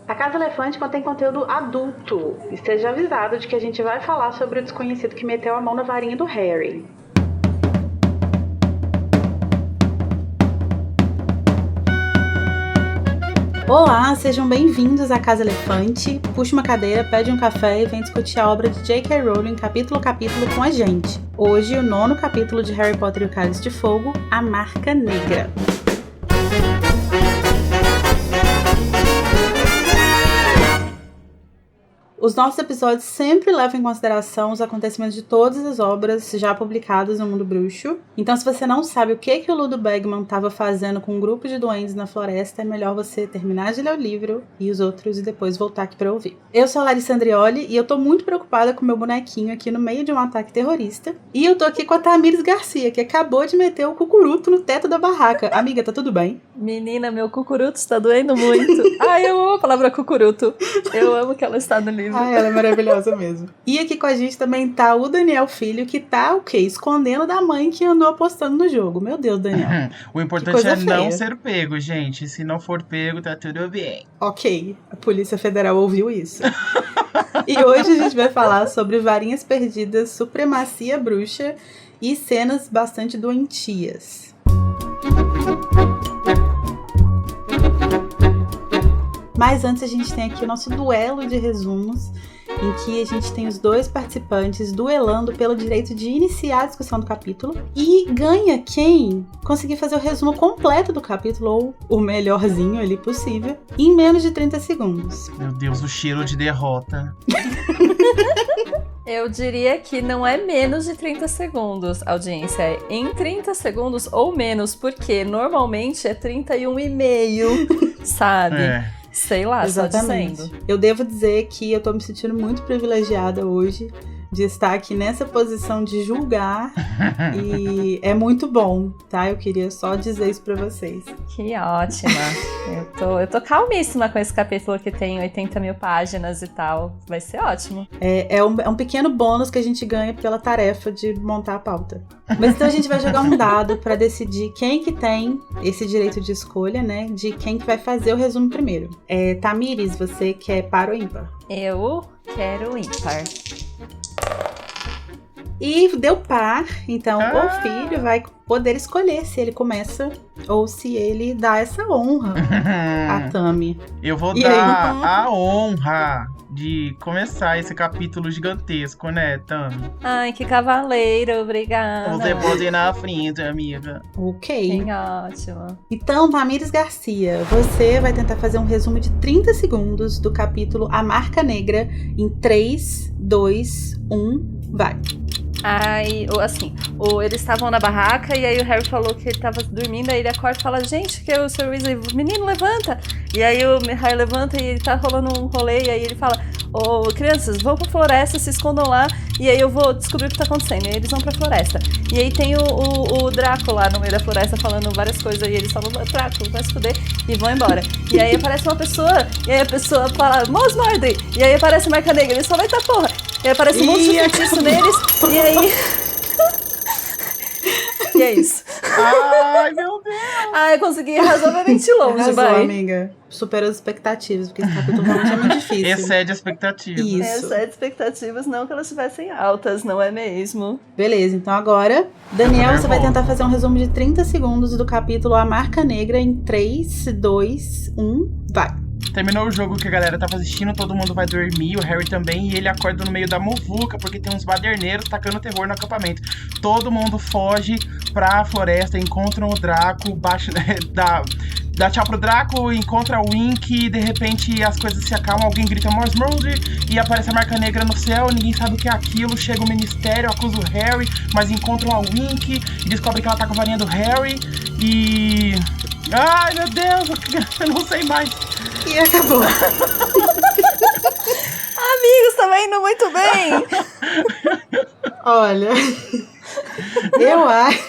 A Casa Elefante contém conteúdo adulto. Esteja avisado de que a gente vai falar sobre o desconhecido que meteu a mão na varinha do Harry. Olá, sejam bem-vindos à Casa Elefante. Puxa uma cadeira, pede um café e vem discutir a obra de J.K. Rowling capítulo a capítulo com a gente. Hoje, o 9º capítulo de Harry Potter e o Cálice de Fogo, A Marca Negra. Os nossos episódios sempre levam em consideração os acontecimentos de todas as obras já publicadas no mundo bruxo. Então, se você não sabe o que o Ludo Bagman estava fazendo com um grupo de duendes na floresta, é melhor você terminar de ler o livro e os outros e depois voltar aqui para ouvir. Eu sou a Larissa Andrioli e eu tô muito preocupada com o meu bonequinho aqui no meio de um ataque terrorista. E eu tô aqui com a Tamires Garcia, que acabou de meter o cucuruto no teto da barraca. Amiga, tá tudo bem? Menina, meu cucuruto está doendo muito. Ai, eu amo a palavra cucuruto. Eu amo que ela está no livro. Ah, ela é maravilhosa mesmo. E aqui com a gente também tá o Daniel Filho, que tá, o quê? Escondendo da mãe que andou apostando no jogo. Meu Deus, Daniel. O importante é não ser pego, gente. Se não for pego, tá tudo bem. Ok, a Polícia Federal ouviu isso. E hoje a gente vai falar sobre varinhas perdidas, supremacia bruxa e cenas bastante doentias. Mas antes a gente tem aqui o nosso duelo de resumos, em que a gente tem os dois participantes duelando pelo direito de iniciar a discussão do capítulo. E ganha quem conseguir fazer o resumo completo do capítulo, ou o melhorzinho ali possível, em menos de 30 segundos. Meu Deus, o cheiro de derrota. Eu diria que não é menos de 30 segundos, audiência. É em 30 segundos ou menos, porque normalmente é 31,5, sabe? Sei lá, exatamente. Só dizendo. Eu devo dizer que eu tô me sentindo muito privilegiada hoje de estar aqui nessa posição de julgar e é muito bom, tá? Eu queria só dizer isso pra vocês. Que ótima. Eu tô calmíssima com esse capítulo que tem 80 mil páginas e tal. Vai ser ótimo. É um pequeno bônus que a gente ganha pela tarefa de montar a pauta. Mas então a gente vai jogar um dado pra decidir quem que tem esse direito de escolha, né? De quem que vai fazer o resumo primeiro. Tamires, você quer par ou ímpar? Eu quero ímpar. E deu par, então o filho vai poder escolher se ele começa ou se ele dá essa honra a Tami. Eu vou dar a honra de começar esse capítulo gigantesco, né, Tami? Ai, que cavaleiro, obrigada. Você pode ir na frente, amiga. Ok. Que ótimo. Então, Tamires Garcia, você vai tentar fazer um resumo de 30 segundos do capítulo A Marca Negra em 3, 2, 1, vai. Aí, assim, eles estavam na barraca e aí o Harry falou que ele tava dormindo, aí ele acorda e fala, gente, que é o Sr. Weasley, menino, levanta! E aí o Harry levanta e ele tá rolando um rolê, e aí ele fala, crianças, vão pra floresta, se escondam lá, e aí eu vou descobrir o que tá acontecendo. E aí eles vão pra floresta. E aí tem o Draco lá no meio da floresta falando várias coisas, e eles falam, Draco, vai se fuder, e vão embora. E aí aparece uma pessoa, e aí a pessoa fala, Mos Mordem! E aí aparece a Marca Negra, ele só vai tá porra! E aí aparece um monte de feitiço neles, e aí... E é isso. Ai, meu Deus! Eu consegui razoavelmente longe, arrasou, vai. Amiga. Superou as expectativas, porque esse capítulo realmente é muito difícil. Excede a expectativa. Isso. Excede expectativas, não que elas estivessem altas, não é mesmo? Beleza, então agora, Daniel, você vai tentar fazer um resumo de 30 segundos do capítulo A Marca Negra em 3, 2, 1, vai. Terminou o jogo que a galera tava assistindo, todo mundo vai dormir, o Harry também, e ele acorda no meio da muvuca, porque tem uns baderneiros tacando terror no acampamento. Todo mundo foge pra floresta, encontram o Draco, dá tchau pro Draco, encontra o Wink, e de repente as coisas se acalmam, alguém grita Mos Mordem, e aparece a Marca Negra no céu, ninguém sabe o que é aquilo, chega o Ministério, acusa o Harry, mas encontram a Wink, e descobre que ela tá com a varinha do Harry, e... Ai, meu Deus, eu não sei mais. E acabou. Amigos, tá indo muito bem. Olha, eu acho...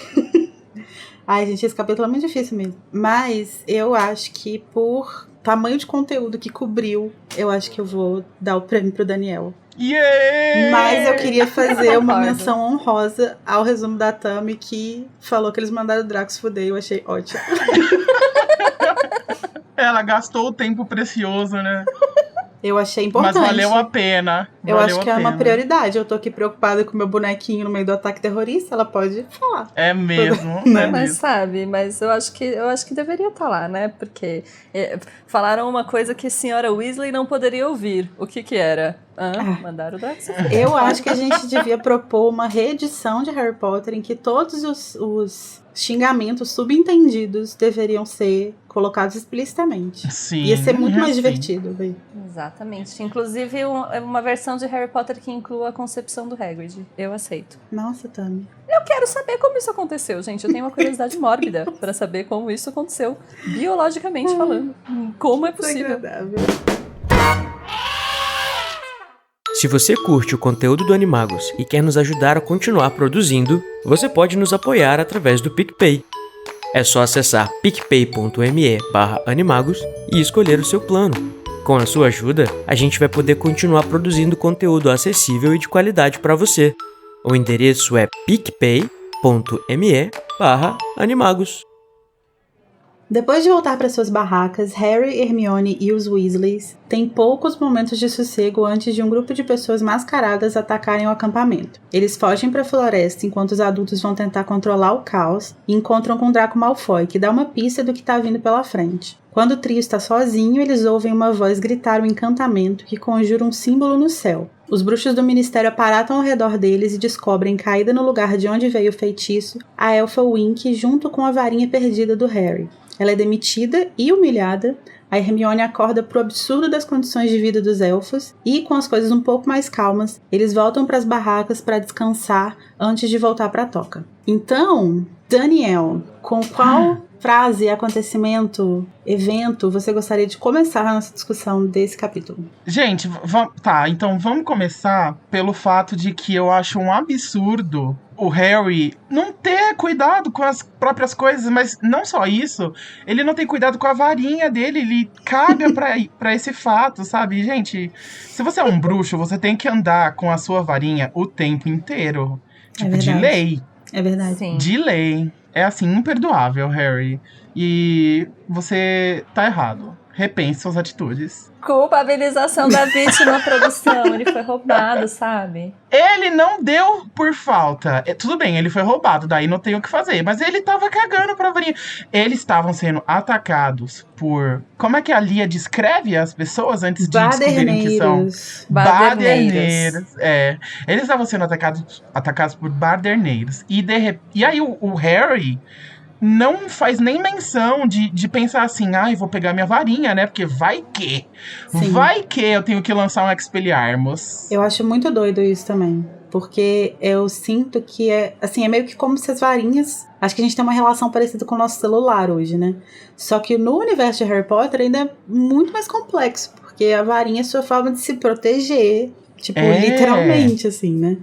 Ai, gente, esse capítulo é muito difícil mesmo. Mas eu acho que por tamanho de conteúdo que cobriu, eu acho que eu vou dar o prêmio pro Daniel. Yeah! Mas eu queria fazer uma menção honrosa ao resumo da Tami, que falou que eles mandaram o Draco se fuder, eu achei ótimo. Ela gastou o tempo precioso, né? Eu achei importante. Mas valeu a pena. Eu acho que é uma prioridade. Eu tô aqui preocupada com o meu bonequinho no meio do ataque terrorista. Ela pode falar. É mesmo, Né? é Mas mesmo. sabe, mas eu acho que deveria estar lá, né? Porque falaram uma coisa que a senhora Weasley não poderia ouvir. O que era? Mandaram o Draco. Eu acho que a gente devia propor uma reedição de Harry Potter em que todos os xingamentos subentendidos deveriam ser colocados explicitamente. Sim. Ia ser muito mais sim. divertido, velho. Exatamente. Inclusive uma versão de Harry Potter que inclua a concepção do Hagrid. Eu aceito. Nossa, Tami. Eu quero saber como isso aconteceu, gente. Eu tenho uma curiosidade mórbida pra saber como isso aconteceu, biologicamente falando. Como é possível. Desagradável. Se você curte o conteúdo do Animagos e quer nos ajudar a continuar produzindo, você pode nos apoiar através do PicPay. É só acessar picpay.me/animagos e escolher o seu plano. Com a sua ajuda, a gente vai poder continuar produzindo conteúdo acessível e de qualidade para você. O endereço é picpay.me/animagos. Depois de voltar para suas barracas, Harry, Hermione e os Weasleys têm poucos momentos de sossego antes de um grupo de pessoas mascaradas atacarem o acampamento. Eles fogem para a floresta enquanto os adultos vão tentar controlar o caos e encontram com Draco Malfoy, que dá uma pista do que está vindo pela frente. Quando o trio está sozinho, eles ouvem uma voz gritar um encantamento que conjura um símbolo no céu. Os bruxos do ministério aparatam ao redor deles e descobrem, caída no lugar de onde veio o feitiço, a elfa Wink junto com a varinha perdida do Harry. Ela é demitida e humilhada. A Hermione acorda pro absurdo das condições de vida dos elfos e, com as coisas um pouco mais calmas, eles voltam para as barracas para descansar antes de voltar para a toca. Então, Daniel, com qual frase, acontecimento, evento você gostaria de começar a nossa discussão desse capítulo? Gente, então vamos começar pelo fato de que eu acho um absurdo o Harry não ter cuidado com as próprias coisas, mas não só isso, ele não tem cuidado com a varinha dele, ele caga pra esse fato, sabe? Gente, se você é um bruxo, você tem que andar com a sua varinha o tempo inteiro. Tipo, de lei. É verdade. Sim. De lei. É assim, imperdoável, Harry. E você tá errado. Repense suas atitudes. Culpabilização da vítima, produção. Ele foi roubado, sabe? Ele não deu por falta. Tudo bem, ele foi roubado, daí não tem o que fazer. Mas ele tava cagando pra varinha. Eles estavam sendo atacados por... Como é que a Lia descreve as pessoas antes de descobrirem que são? Baderneiros. É. Eles estavam sendo atacados por baderneiros. E aí o Harry não faz nem menção de pensar assim, vou pegar minha varinha, né? Porque vai que eu tenho que lançar um Expelliarmus. Eu acho muito doido isso também. Porque eu sinto que é meio que como se as varinhas... Acho que a gente tem uma relação parecida com o nosso celular hoje, né? Só que no universo de Harry Potter ainda é muito mais complexo. Porque a varinha é sua forma de se proteger. Tipo, literalmente, assim, né?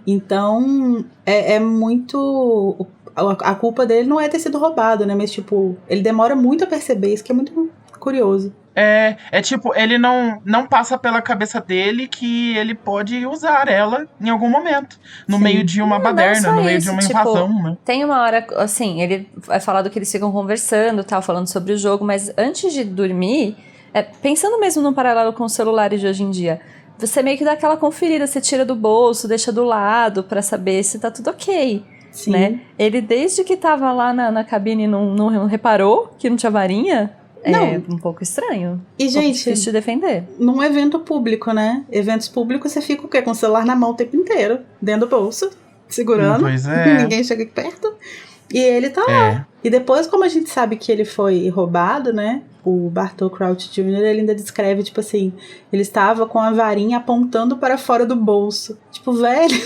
Então, é muito... A culpa dele não é ter sido roubado, né? Mas, tipo, ele demora muito a perceber isso, que é muito curioso. É tipo, ele não passa pela cabeça dele que ele pode usar ela em algum momento. No meio de uma baderna, no meio de uma invasão, né? Tem uma hora, assim, ele vai falar do que eles ficam conversando, tal, falando sobre o jogo, mas antes de dormir, pensando mesmo num paralelo com os celulares de hoje em dia, você meio que dá aquela conferida, você tira do bolso, deixa do lado pra saber se tá tudo ok. Sim. Né? Ele, desde que tava lá na cabine, não reparou que não tinha varinha? Não. É um pouco estranho. E, gente, difícil de defender. Num evento público, né? Eventos públicos, você fica o quê? Com o celular na mão o tempo inteiro, dentro do bolso, segurando. Pois é. Ninguém chega aqui perto. E ele tá lá. E depois, como a gente sabe que ele foi roubado, né? O Bartol Crouch Jr., ele ainda descreve, tipo assim, ele estava com a varinha apontando para fora do bolso. Tipo, velho...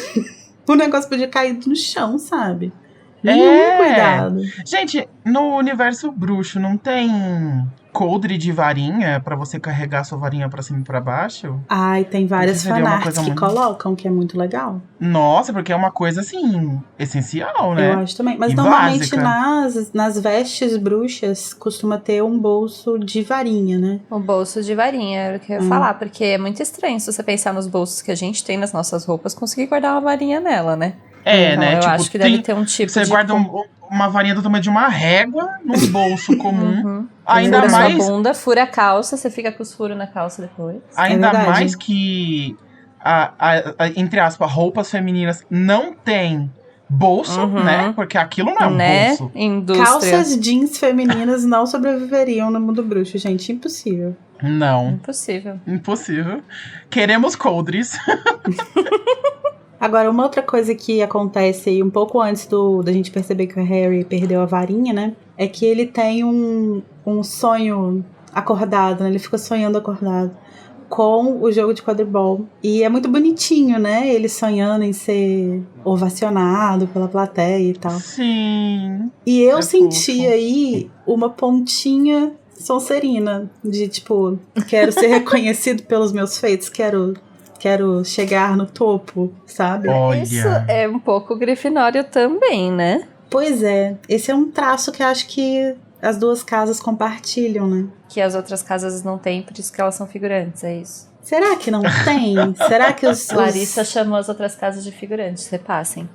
O negócio podia cair no chão, sabe? Nenhum cuidado. Gente, no universo bruxo não tem coldre de varinha pra você carregar sua varinha pra cima e pra baixo? Ai, tem várias fanarts que colocam, que é muito legal. Nossa, porque é uma coisa, assim, essencial, né? Eu acho também. Mas e normalmente básica. nas vestes bruxas costuma ter um bolso de varinha, né? Um bolso de varinha, era o que eu ia falar, porque é muito estranho se você pensar nos bolsos que a gente tem nas nossas roupas, conseguir guardar uma varinha nela, né? É, Então, né? eu Tipo, acho que deve ter um tipo você de... guarda uma varinha do tamanho de uma régua num bolso comum. Uhum. Ainda Fura mais, sua bunda, fura a calça, você fica com os furos na calça depois. ainda verdade. mais que, entre aspas, roupas femininas não tem bolso, Uhum. né? Porque aquilo não é um Né? bolso. Indústria. Calças jeans femininas não sobreviveriam no mundo bruxo, gente. Impossível. Não, Impossível. impossível. Queremos coldres. Agora, uma outra coisa que acontece aí um pouco antes da gente perceber que o Harry perdeu a varinha, né? É que ele tem um sonho acordado, né? Ele fica sonhando acordado com o jogo de quadribol. E é muito bonitinho, né? Ele sonhando em ser ovacionado pela plateia e tal. Sim. E eu É senti fofo. aí uma pontinha Sonserina, de tipo, quero ser reconhecido pelos meus feitos, quero chegar no topo, sabe? Olha. Isso é um pouco grifinório também, né? Pois é, esse é um traço que eu acho que as duas casas compartilham, né? Que as outras casas não têm, por isso que elas são figurantes, é isso. Será que não tem? Será que os... Larissa chamou as outras casas de figurantes, repassem.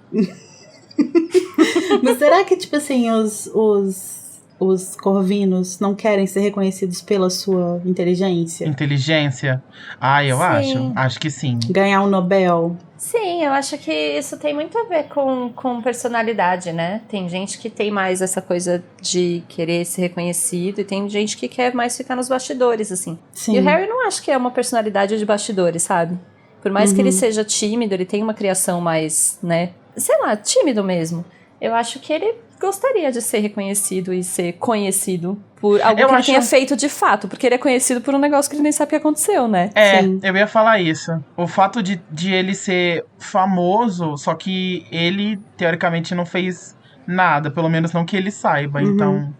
Mas será que, tipo assim, os corvinos não querem ser reconhecidos pela sua inteligência? Inteligência? Ah, eu Sim. acho. Acho que sim. Ganhar um Nobel? Sim, eu acho que isso tem muito a ver com personalidade, né? Tem gente que tem mais essa coisa de querer ser reconhecido e tem gente que quer mais ficar nos bastidores, assim. Sim. E o Harry não acho que é uma personalidade de bastidores, sabe? Por mais que ele seja tímido, ele tem uma criação mais, né? Sei lá, tímido mesmo. Eu acho que ele gostaria de ser reconhecido e ser conhecido por algo que ele tenha feito de fato, porque ele é conhecido por um negócio que ele nem sabe o que aconteceu, né? É, Sim. eu ia falar isso. O fato de ele ser famoso, só que ele, teoricamente, não fez nada, pelo menos não que ele saiba. Então,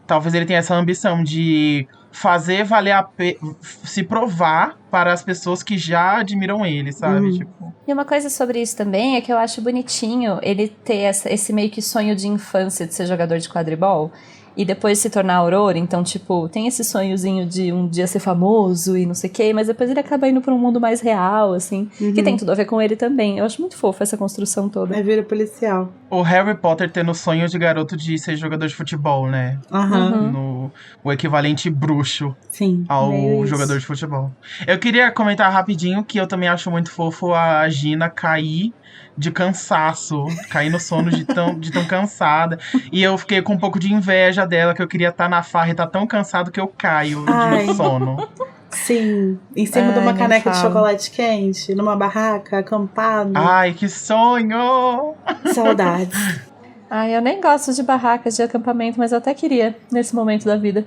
talvez ele tenha essa ambição de fazer valer a pena, se provar para as pessoas que já admiram ele, sabe? Tipo, E uma coisa sobre isso também é que eu acho bonitinho ele ter esse meio que sonho de infância de ser jogador de quadribol e depois se tornar Aurora. Então, tipo, tem esse sonhozinho de um dia ser famoso e não sei o quê, mas depois ele acaba indo pra um mundo mais real, assim, que tem tudo a ver com ele também. Eu acho muito fofo essa construção toda. É vira policial. o Harry Potter tendo sonho de garoto de ser jogador de futebol, né? Aham. O equivalente bruxo Sim. ao Meio isso. jogador de futebol. Eu queria comentar rapidinho que eu também acho muito fofo a Gina cair de cansaço, cair no sono de tão cansada. E eu fiquei com um pouco de inveja dela, que eu queria estar na farra e tá tão cansado que eu caio Ai. de sono. Sim. Em cima de uma Ai, nem caneca de fala. chocolate quente, numa barraca, acampado. Ai, que sonho! Saudades. Ai, eu nem gosto de barracas de acampamento, mas eu até queria nesse momento da vida.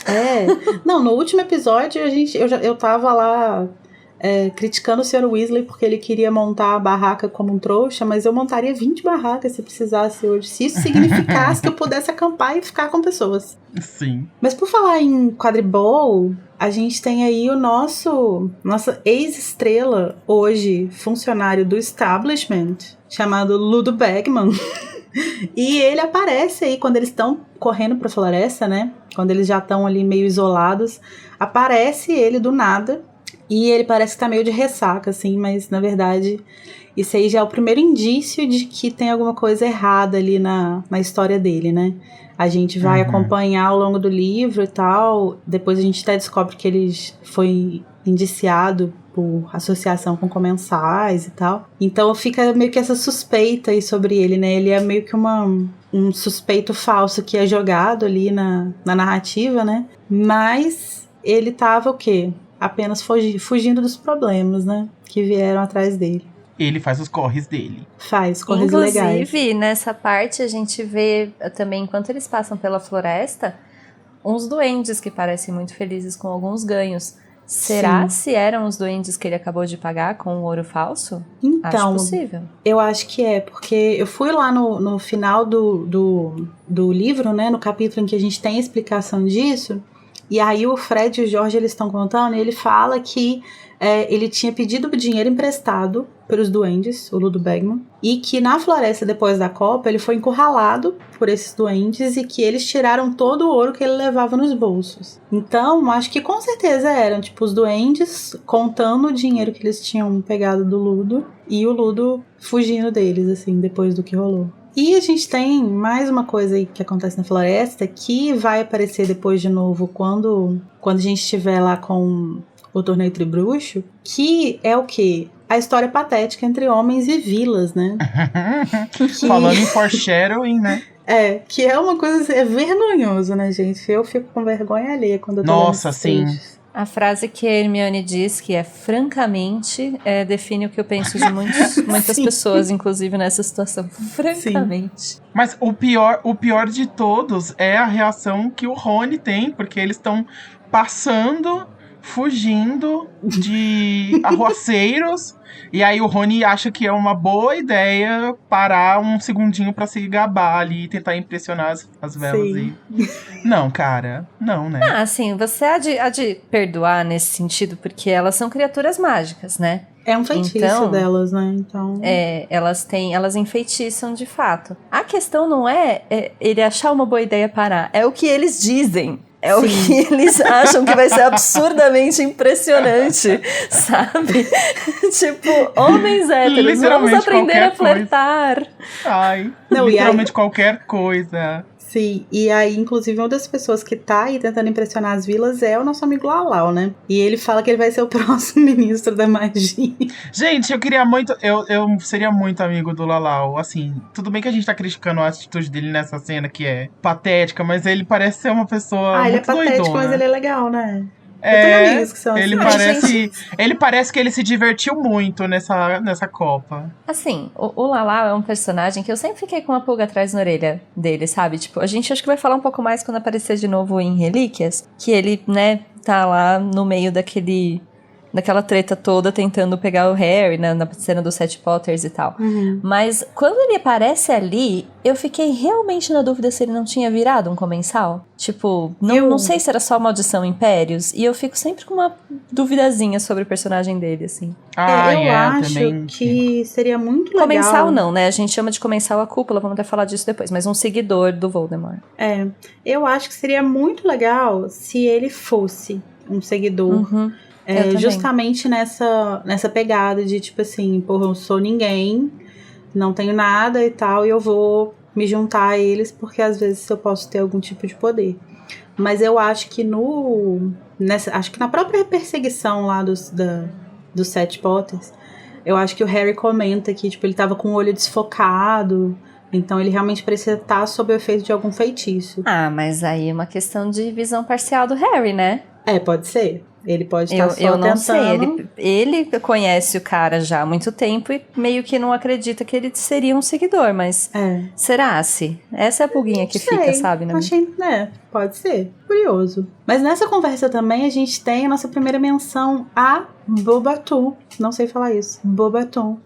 É. Não, no último episódio eu tava lá criticando o Sr. Weasley porque ele queria montar a barraca como um trouxa, mas eu montaria 20 barracas se precisasse hoje. Se isso significasse que eu pudesse acampar e ficar com pessoas. Sim. Mas por falar em quadribol, a gente tem aí nossa ex-estrela hoje, funcionário do establishment, chamado Ludo Bagman. E ele aparece aí quando eles estão correndo pra floresta, né? Quando eles já estão ali meio isolados, aparece ele do nada. E ele parece que tá meio de ressaca, assim, mas na verdade isso aí já é o primeiro indício de que tem alguma coisa errada ali na história dele, né? A gente vai acompanhar ao longo do livro e tal. Depois a gente até descobre que ele foi indiciado por associação com comensais e tal. Então fica meio que essa suspeita aí sobre ele, né? Ele é meio que um suspeito falso que é jogado ali na narrativa, né? Mas ele tava o quê? Apenas fugindo dos problemas, né? Que vieram atrás dele. Ele faz os corres dele. Faz corres legais. Inclusive, nessa parte a gente vê também, enquanto eles passam pela floresta, uns duendes que parecem muito felizes com alguns ganhos. Será se eram os duendes que ele acabou de pagar com o ouro falso? Então, Acho possível. eu acho que é, porque eu fui lá no final do livro, né? No capítulo em que a gente tem a explicação disso. E aí o Fred e o George, eles estão contando, e ele fala que ele tinha pedido dinheiro emprestado pelos duendes, o Ludo Bagman, e que na floresta, depois da Copa, ele foi encurralado por esses duendes e que eles tiraram todo o ouro que ele levava nos bolsos. Então, acho que com certeza eram, tipo, os duendes contando o dinheiro que eles tinham pegado do Ludo e o Ludo fugindo deles, assim, depois do que rolou. E a gente tem mais uma coisa aí que acontece na floresta que vai aparecer depois de novo quando a gente estiver lá com o torneio Tribruxo, que é o quê? A história patética entre homens e vilas, né? Falando em foreshadowing, né? Que é uma coisa, é vergonhoso, né, gente? Eu fico com vergonha alheia quando eu tô Nossa, sim. A frase que a Hermione diz, que é francamente, define o que eu penso de muitas pessoas, inclusive nessa situação. Francamente. Sim. Mas o pior de todos é a reação que o Rony tem, porque eles estão fugindo de arruaceiros. E aí o Rony acha que é uma boa ideia parar um segundinho pra se gabar ali e tentar impressionar as velas. E... Não, cara. Não, né? Assim, você há de perdoar nesse sentido, porque elas são criaturas mágicas, né? É um feitiço delas, né? Então... elas enfeitiçam de fato. A questão não é ele achar uma boa ideia parar, é o que eles dizem. É o que eles acham que vai ser absurdamente impressionante, sabe? Tipo, homens héteros, vamos aprender a flertar. Ai, literalmente qualquer coisa. Sim, e aí, inclusive, uma das pessoas que tá aí tentando impressionar as vilas é o nosso amigo Lalau, né? E ele fala que ele vai ser o próximo ministro da magia. Gente, eu queria muito... Eu seria muito amigo do Lalau. Assim, tudo bem que a gente tá criticando a atitude dele nessa cena, que é patética, mas ele parece ser uma pessoa muito doidona. Ele é patético, mas ele é legal, né? Eu tenho amigos que são assim. Ele parece que ele se divertiu muito nessa Copa. Assim, o Lalau é um personagem que eu sempre fiquei com uma pulga atrás na orelha dele, sabe? Tipo, a gente acho que vai falar um pouco mais quando aparecer de novo em Relíquias, que ele, né, tá lá no meio daquela treta toda tentando pegar o Harry, né, na cena dos 7 Potters e tal. Uhum. Mas quando ele aparece ali, eu fiquei realmente na dúvida se ele não tinha virado um comensal. Tipo, não sei se era só Maldição Impérios, e eu fico sempre com uma duvidazinha sobre o personagem dele, assim. Eu acho também que seria muito legal... Comensal não, né? A gente chama de comensal a cúpula, vamos até falar disso depois, mas um seguidor do Voldemort. Eu acho que seria muito legal se ele fosse um seguidor... Uhum. Justamente nessa pegada de tipo assim, porra, eu sou ninguém, não tenho nada e tal, e eu vou me juntar a eles porque às vezes eu posso ter algum tipo de poder. Mas eu acho que acho que na própria perseguição lá dos 7 Potters, eu acho que o Harry comenta que tipo, ele tava com o olho desfocado, então ele realmente precisa estar sob o efeito de algum feitiço. Mas aí é uma questão de visão parcial do Harry, né? Pode ser. Ele pode estar só eu não tentando... sei, ele conhece o cara já há muito tempo e meio que não acredita que ele seria um seguidor, mas será se? Essa é a pulguinha que fica, sabe? Pode ser, curioso. Mas nessa conversa também a gente tem a nossa primeira menção a Beauxbaton, não sei falar isso, Beauxbaton.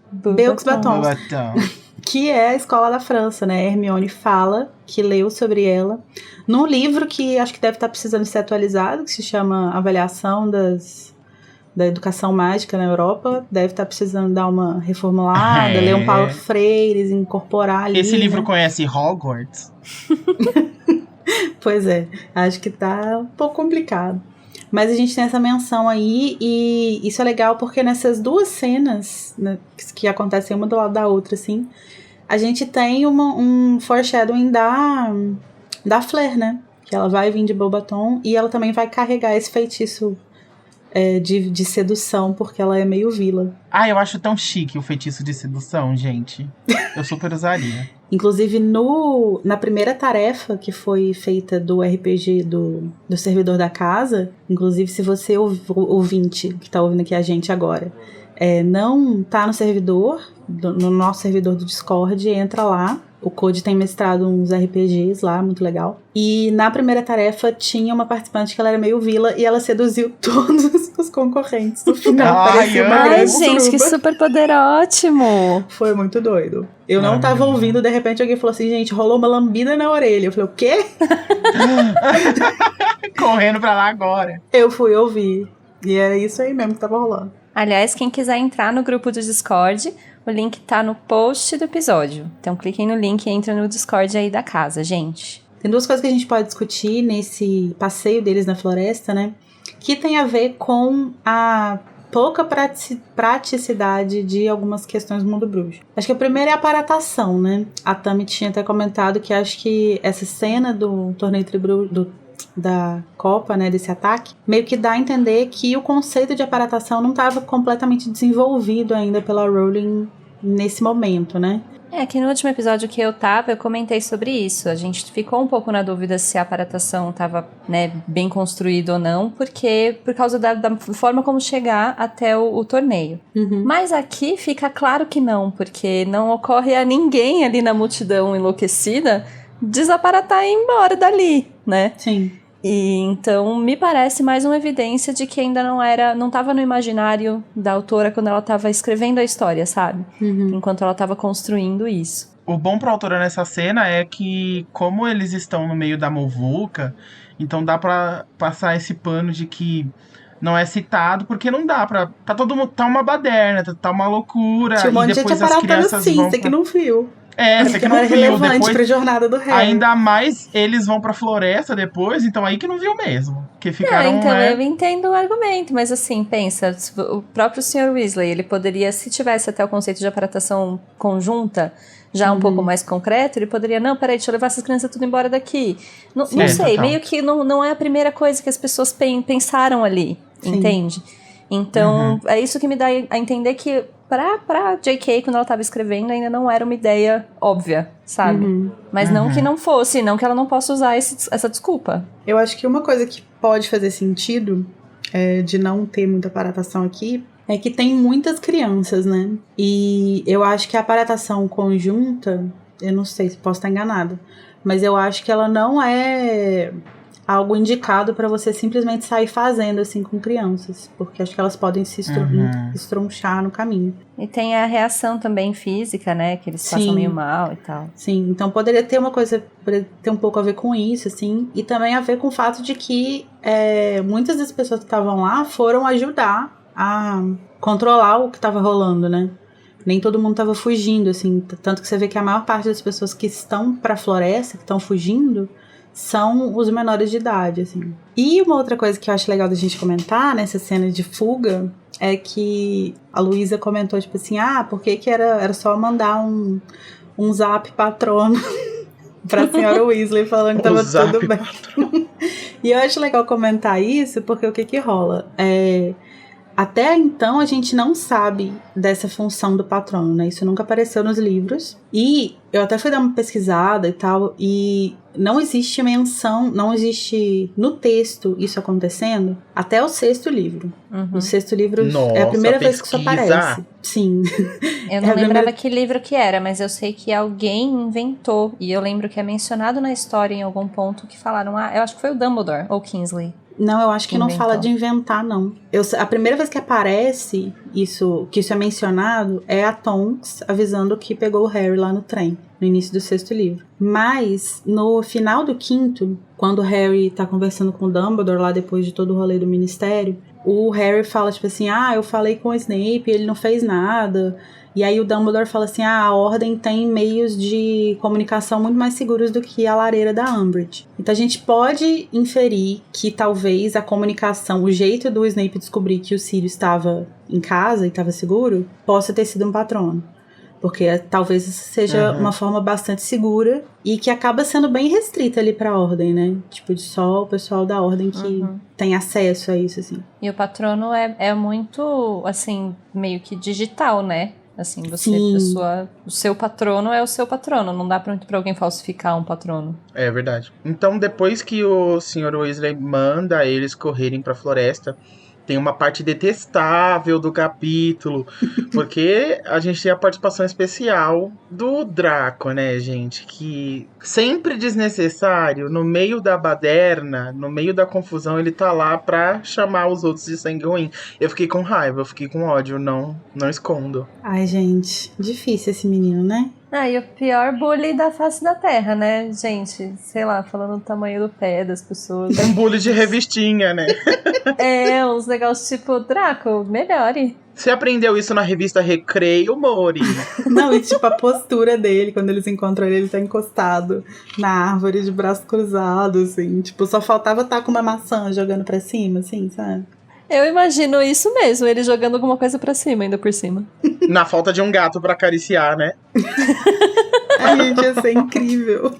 Que é a escola da França, né? Hermione fala que leu sobre ela num livro que acho que deve estar precisando ser atualizado, que se chama Avaliação da Educação Mágica na Europa. Deve estar precisando dar uma reformulada, ler um Paulo Freire, incorporar ali. Esse livro conhece Hogwarts? Pois é, acho que tá um pouco complicado. Mas a gente tem essa menção aí, e isso é legal porque nessas duas cenas, né, que acontecem uma do lado da outra, assim, a gente tem um foreshadowing da Fleur, né? Que ela vai vir de Beauxbaton e ela também vai carregar esse feitiço de sedução, porque ela é meio vila. Eu acho tão chique o feitiço de sedução, gente. Eu super usaria. Inclusive, na primeira tarefa que foi feita do RPG do servidor da casa, inclusive se você ouvinte que tá ouvindo aqui a gente agora, não tá no servidor, no nosso servidor do Discord, entra lá O Cody tem mestrado uns RPGs lá, muito legal. E na primeira tarefa tinha uma participante que ela era meio vila e ela seduziu todos os concorrentes. No final, parecia uma Ai, grande gente, suruba. que super poder ótimo! Foi muito doido. Eu não tava ouvindo, de repente alguém falou assim, gente, rolou uma lambida na orelha. Eu falei, o quê? Correndo pra lá agora. Eu fui ouvir. E era isso aí mesmo que tava rolando. Aliás, quem quiser entrar no grupo do Discord, o link tá no post do episódio. Então cliquem no link e entrem no Discord aí da casa, gente. Tem duas coisas que a gente pode discutir nesse passeio deles na floresta, né? Que tem a ver com a pouca praticidade de algumas questões do mundo bruxo. Acho que a primeira é a aparatação, né? A Tami tinha até comentado que acho que essa cena do torneio da Copa, né, desse ataque, meio que dá a entender que o conceito de aparatação não estava completamente desenvolvido ainda pela Rowling nesse momento, né? Que no último episódio que eu comentei sobre isso. A gente ficou um pouco na dúvida se a aparatação estava, né, bem construída ou não, porque por causa da forma como chegar até o torneio. Uhum. Mas aqui fica claro que não, porque não ocorre a ninguém ali na multidão enlouquecida desaparatar e ir embora dali, né? Sim. E então me parece mais uma evidência de que ainda não estava no imaginário da autora quando ela estava escrevendo a história, sabe? Uhum. Enquanto ela estava construindo isso. O bom pra autora nessa cena é que, como eles estão no meio da muvuca, então dá pra passar esse pano de que não é citado, porque não dá pra... Tá todo mundo... Tá uma baderna, tá uma loucura. Tinha um monte de gente depois as aparatando crianças sim, vão você que não viu. você que não não era viu. relevante Depois, pra jornada do Harry. ainda mais eles vão pra floresta depois, então aí que não viu mesmo. Que ficaram, Então né? eu entendo o argumento, mas assim, pensa, o próprio Sr. Weasley, ele poderia, se tivesse até o conceito de aparatação conjunta, já um pouco mais concreto, ele poderia, não, peraí, deixa eu levar essas crianças tudo embora daqui. Não sei, total. meio que não é a primeira coisa que as pessoas pensaram ali, entende? Então, é isso que me dá a entender que pra J.K., quando ela tava escrevendo, ainda não era uma ideia óbvia, sabe? Mas não que não fosse, não que ela não possa usar essa desculpa. Eu acho que uma coisa que pode fazer sentido de não ter muita aparatação aqui é que tem muitas crianças, né? E eu acho que a aparatação conjunta, eu não sei se posso estar enganada, mas eu acho que ela não é algo indicado pra você simplesmente sair fazendo assim com crianças, porque acho que elas podem se estronchar no caminho. E tem a reação também física, né, que eles passam meio mal e tal. Sim, então poderia ter uma coisa, poderia ter um pouco a ver com isso, assim, e também a ver com o fato de que muitas das pessoas que estavam lá foram ajudar a controlar o que estava rolando, né? Nem todo mundo estava fugindo, assim, tanto que você vê que a maior parte das pessoas que estão pra floresta, que estão fugindo, são os menores de idade, assim. E uma outra coisa que eu acho legal da gente comentar nessa cena de fuga é que a Luísa comentou, tipo assim, por que era só mandar um zap patrono pra senhora Weasley falando que tava tudo bem. E eu acho legal comentar isso, porque o que rola? Até então a gente não sabe dessa função do patrono, né? Isso nunca apareceu nos livros. E eu até fui dar uma pesquisada e tal, e não existe menção, não existe no texto isso acontecendo até o 6º livro. No 6º livro é a primeira vez que isso aparece. Sim. Eu não lembrava que livro que era, mas eu sei que alguém inventou. E eu lembro que é mencionado na história em algum ponto que falaram, eu acho que foi o Dumbledore ou Kingsley. Não, eu acho que não fala de inventar, não. A primeira vez que aparece isso, que isso é mencionado, é a Tonks avisando que pegou o Harry lá no trem, no início do 6º livro. Mas, no final do 5º, quando o Harry tá conversando com o Dumbledore, lá depois de todo o rolê do Ministério, o Harry fala, tipo assim, eu falei com o Snape, ele não fez nada. E aí o Dumbledore fala assim, a Ordem tem meios de comunicação muito mais seguros do que a lareira da Umbridge. Então a gente pode inferir que talvez a comunicação, o jeito do Snape descobrir que o Sirius estava em casa e estava seguro, possa ter sido um patrono. Porque talvez seja uma forma bastante segura e que acaba sendo bem restrita ali pra Ordem, né? Tipo, de só o pessoal da Ordem que tem acesso a isso, assim. E o patrono é muito, assim, meio que digital, né? Assim, o seu patrono é o seu patrono. Não dá pra alguém falsificar um patrono. É verdade. Então, depois que o Sr. Weasley manda eles correrem pra floresta, tem uma parte detestável do capítulo, porque a gente tem a participação especial do Draco, né, gente? Que sempre desnecessário, no meio da baderna, no meio da confusão, ele tá lá pra chamar os outros de sangue ruim. Eu fiquei com raiva, eu fiquei com ódio, não escondo. Ai, gente, difícil esse menino, né? E o pior bully da face da terra, né, gente? Sei lá, falando do tamanho do pé das pessoas. Um bullying de revistinha, né? Uns negócios tipo, Draco, melhore. Você aprendeu isso na revista Recreio, Mori? Não, e tipo, a postura dele, quando eles encontram ele tá encostado na árvore de braço cruzado, assim. Tipo, só faltava estar com uma maçã jogando pra cima, assim, sabe? Eu imagino isso mesmo, ele jogando alguma coisa pra cima, ainda por cima. Na falta de um gato pra acariciar, né? Ai, gente, ia ser incrível.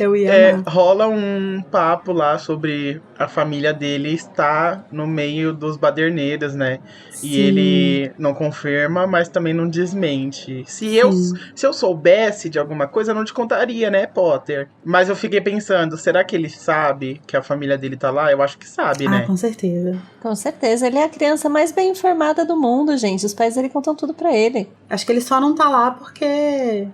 Eu ia amar. Rola um papo lá sobre a família dele estar no meio dos baderneiros, né? Sim. E ele não confirma, mas também não desmente. Se eu soubesse de alguma coisa, eu não te contaria, né, Potter? Mas eu fiquei pensando, será que ele sabe que a família dele tá lá? Eu acho que sabe, né? Com certeza. Com certeza, ele é a criança mais bem informada do mundo, gente. Os pais dele contam tudo pra ele. Acho que ele só não tá lá porque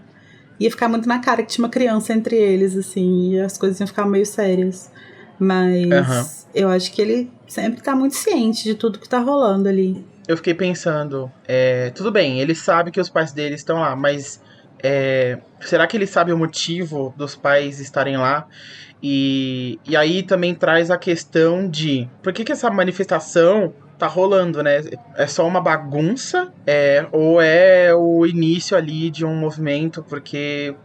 ia ficar muito na cara que tinha uma criança entre eles, assim, e as coisas iam ficar meio sérias. Mas eu acho que ele sempre tá muito ciente de tudo que tá rolando ali. Eu fiquei pensando, tudo bem, ele sabe que os pais dele estão lá, mas será que ele sabe o motivo dos pais estarem lá? E aí também traz a questão de por que essa manifestação tá rolando, né? É só uma bagunça? Ou é o início ali de um movimento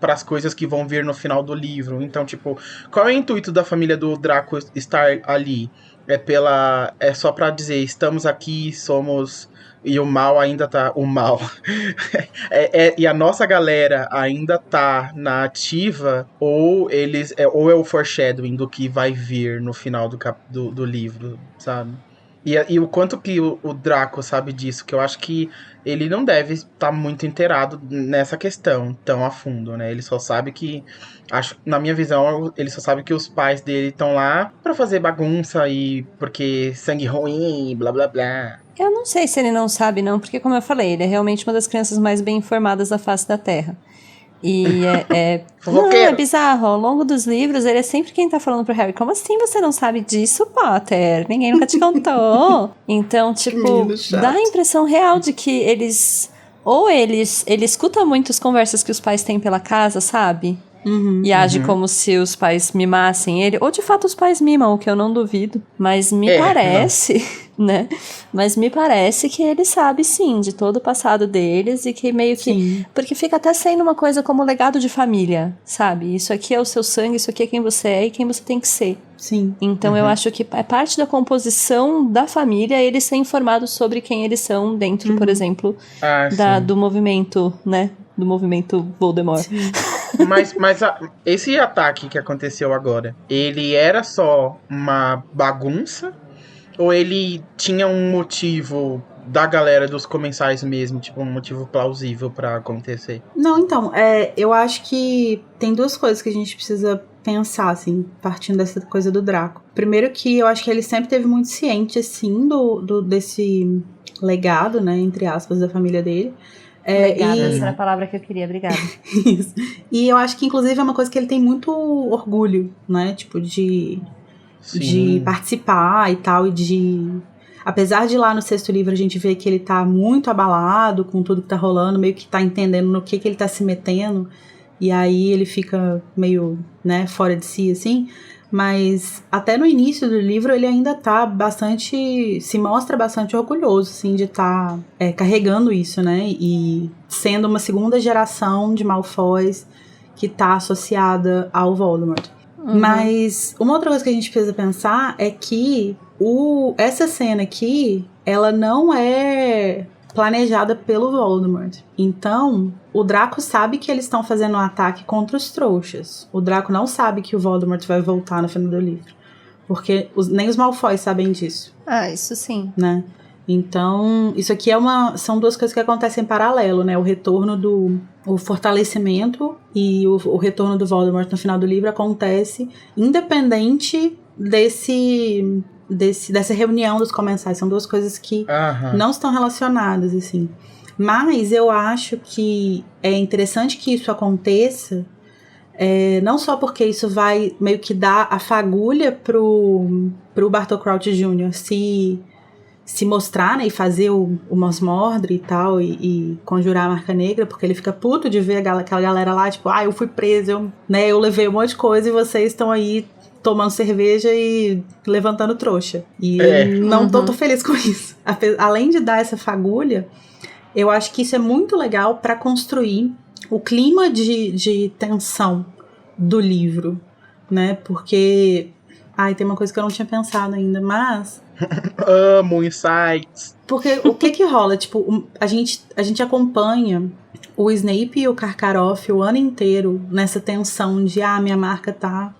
para as coisas que vão vir no final do livro? Então, tipo, qual é o intuito da família do Draco estar ali? É só pra dizer, estamos aqui, somos... E o mal ainda tá... O mal. E a nossa galera ainda tá na ativa, ou ou é o foreshadowing do que vai vir no final do livro, sabe? E o quanto que o Draco sabe disso, que eu acho que ele não deve estar muito inteirado nessa questão tão a fundo, né? Ele só sabe que, na minha visão, ele só sabe que os pais dele estão lá pra fazer bagunça e porque sangue ruim, blá blá blá. Eu não sei se ele não sabe, não, porque como eu falei, ele é realmente uma das crianças mais bem informadas da face da Terra. E não, é bizarro. Ao longo dos livros, ele é sempre quem tá falando pro Harry, como assim você não sabe disso, Potter? Ninguém nunca te contou. Então, tipo, dá a impressão real de que ele escuta muito as conversas que os pais têm pela casa, sabe? E age como se os pais mimassem ele. Ou de fato os pais mimam, o que eu não duvido. Mas me parece, né? Mas me parece que ele sabe sim de todo o passado deles. E que meio que... Sim. Porque fica até sendo uma coisa como legado de família, sabe? Isso aqui é o seu sangue, isso aqui é quem você é e quem você tem que ser. Sim. Então eu acho que é parte da composição da família eles ser informados sobre quem eles são dentro, por exemplo, do movimento, né? Do movimento Voldemort. Mas esse ataque que aconteceu agora, ele era só uma bagunça? Ou ele tinha um motivo da galera dos comensais mesmo, tipo um motivo plausível pra acontecer? Não, então, eu acho que tem duas coisas que a gente precisa pensar, assim, partindo dessa coisa do Draco. Primeiro que eu acho que ele sempre teve muito ciente, assim, desse legado, né, entre aspas, da família dele. Obrigada, essa era a palavra que eu queria, obrigada. Isso. E eu acho que, inclusive, é uma coisa que ele tem muito orgulho, né? Tipo, de participar e tal, e de... Apesar de lá no sexto livro a gente ver que ele tá muito abalado com tudo que tá rolando, meio que tá entendendo no que ele tá se metendo, e aí ele fica meio, né, fora de si, assim... Mas até no início do livro ele ainda tá se mostra bastante orgulhoso, assim, de estar carregando isso, né? E sendo uma segunda geração de Malfoys que tá associada ao Voldemort. Mas uma outra coisa que a gente precisa pensar é que essa cena aqui, ela não é planejada pelo Voldemort. Então, o Draco sabe que eles estão fazendo um ataque contra os trouxas. O Draco não sabe que o Voldemort vai voltar no final do livro. Porque nem os Malfoys sabem disso. Isso sim. Né? Então, isso aqui são duas coisas que acontecem em paralelo, né? O retorno o fortalecimento e o retorno do Voldemort no final do livro acontece independente dessa reunião dos comensais. São duas coisas que não estão relacionadas, assim. Mas eu acho que é interessante que isso aconteça, não só porque isso vai meio que dar a fagulha pro Bartol Crouch Jr. se mostrar, né, e fazer o Mos Mordre e tal, e conjurar a Marca Negra, porque ele fica puto de ver aquela galera lá, tipo, eu fui preso, eu levei um monte de coisa e vocês estão aí tomando cerveja e levantando trouxa. E eu não tô feliz com isso. Além de dar essa fagulha, eu acho que isso é muito legal para construir o clima de tensão do livro, né, porque... tem uma coisa que eu não tinha pensado ainda, mas... Amo insights. Porque o que rola? Tipo, a gente acompanha o Snape e o Karkaroff o ano inteiro nessa tensão de minha marca tá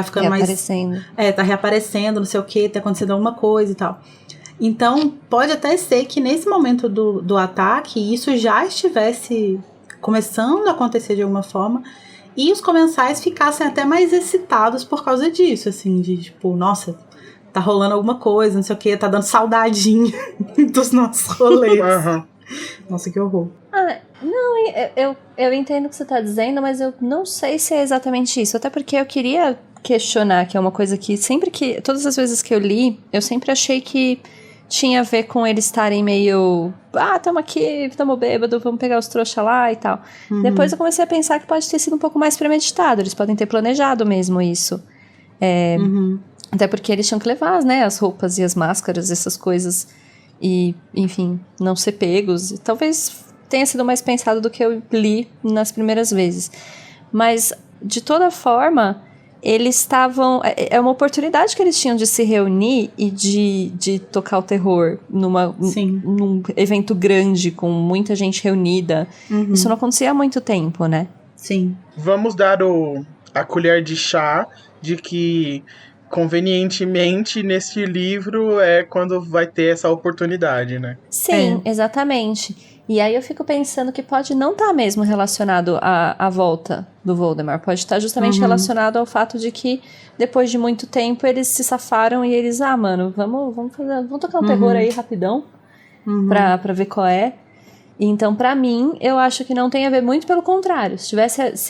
ficando reaparecendo. Tá reaparecendo, não sei o que, tá acontecendo alguma coisa e tal. Então, pode até ser que nesse momento do ataque, isso já estivesse começando a acontecer de alguma forma, e os comensais ficassem até mais excitados por causa disso, assim, de tipo, nossa, tá rolando alguma coisa, não sei o que, tá dando saudadinha dos nossos rolês. Nossa, que horror. Não, eu entendo o que você tá dizendo, mas eu não sei se é exatamente isso, até porque eu queria questionar, que é uma coisa que todas as vezes que eu li, eu sempre achei que tinha a ver com eles estarem meio... tamo aqui, tamo bêbado, vamos pegar os trouxa lá e tal. Depois eu comecei a pensar que pode ter sido um pouco mais premeditado, eles podem ter planejado mesmo isso. Até porque eles tinham que levar, né, as roupas e as máscaras, essas coisas, e, enfim, não ser pegos. Talvez tenha sido mais pensado do que eu li nas primeiras vezes. Mas, de toda forma... eles estavam... É uma oportunidade que eles tinham de se reunir e de tocar o terror num evento grande, com muita gente reunida. Isso não acontecia há muito tempo, né? Sim. Vamos dar a colher de chá de que, convenientemente, nesse livro é quando vai ter essa oportunidade, né? Sim, exatamente. E aí eu fico pensando que pode não estar mesmo relacionado à volta do Voldemort. Pode estar justamente relacionado ao fato de que, depois de muito tempo, eles se safaram e eles... mano, vamos tocar um terror aí rapidão pra ver qual é. Então, pra mim, eu acho que não tem a ver, muito pelo contrário. Se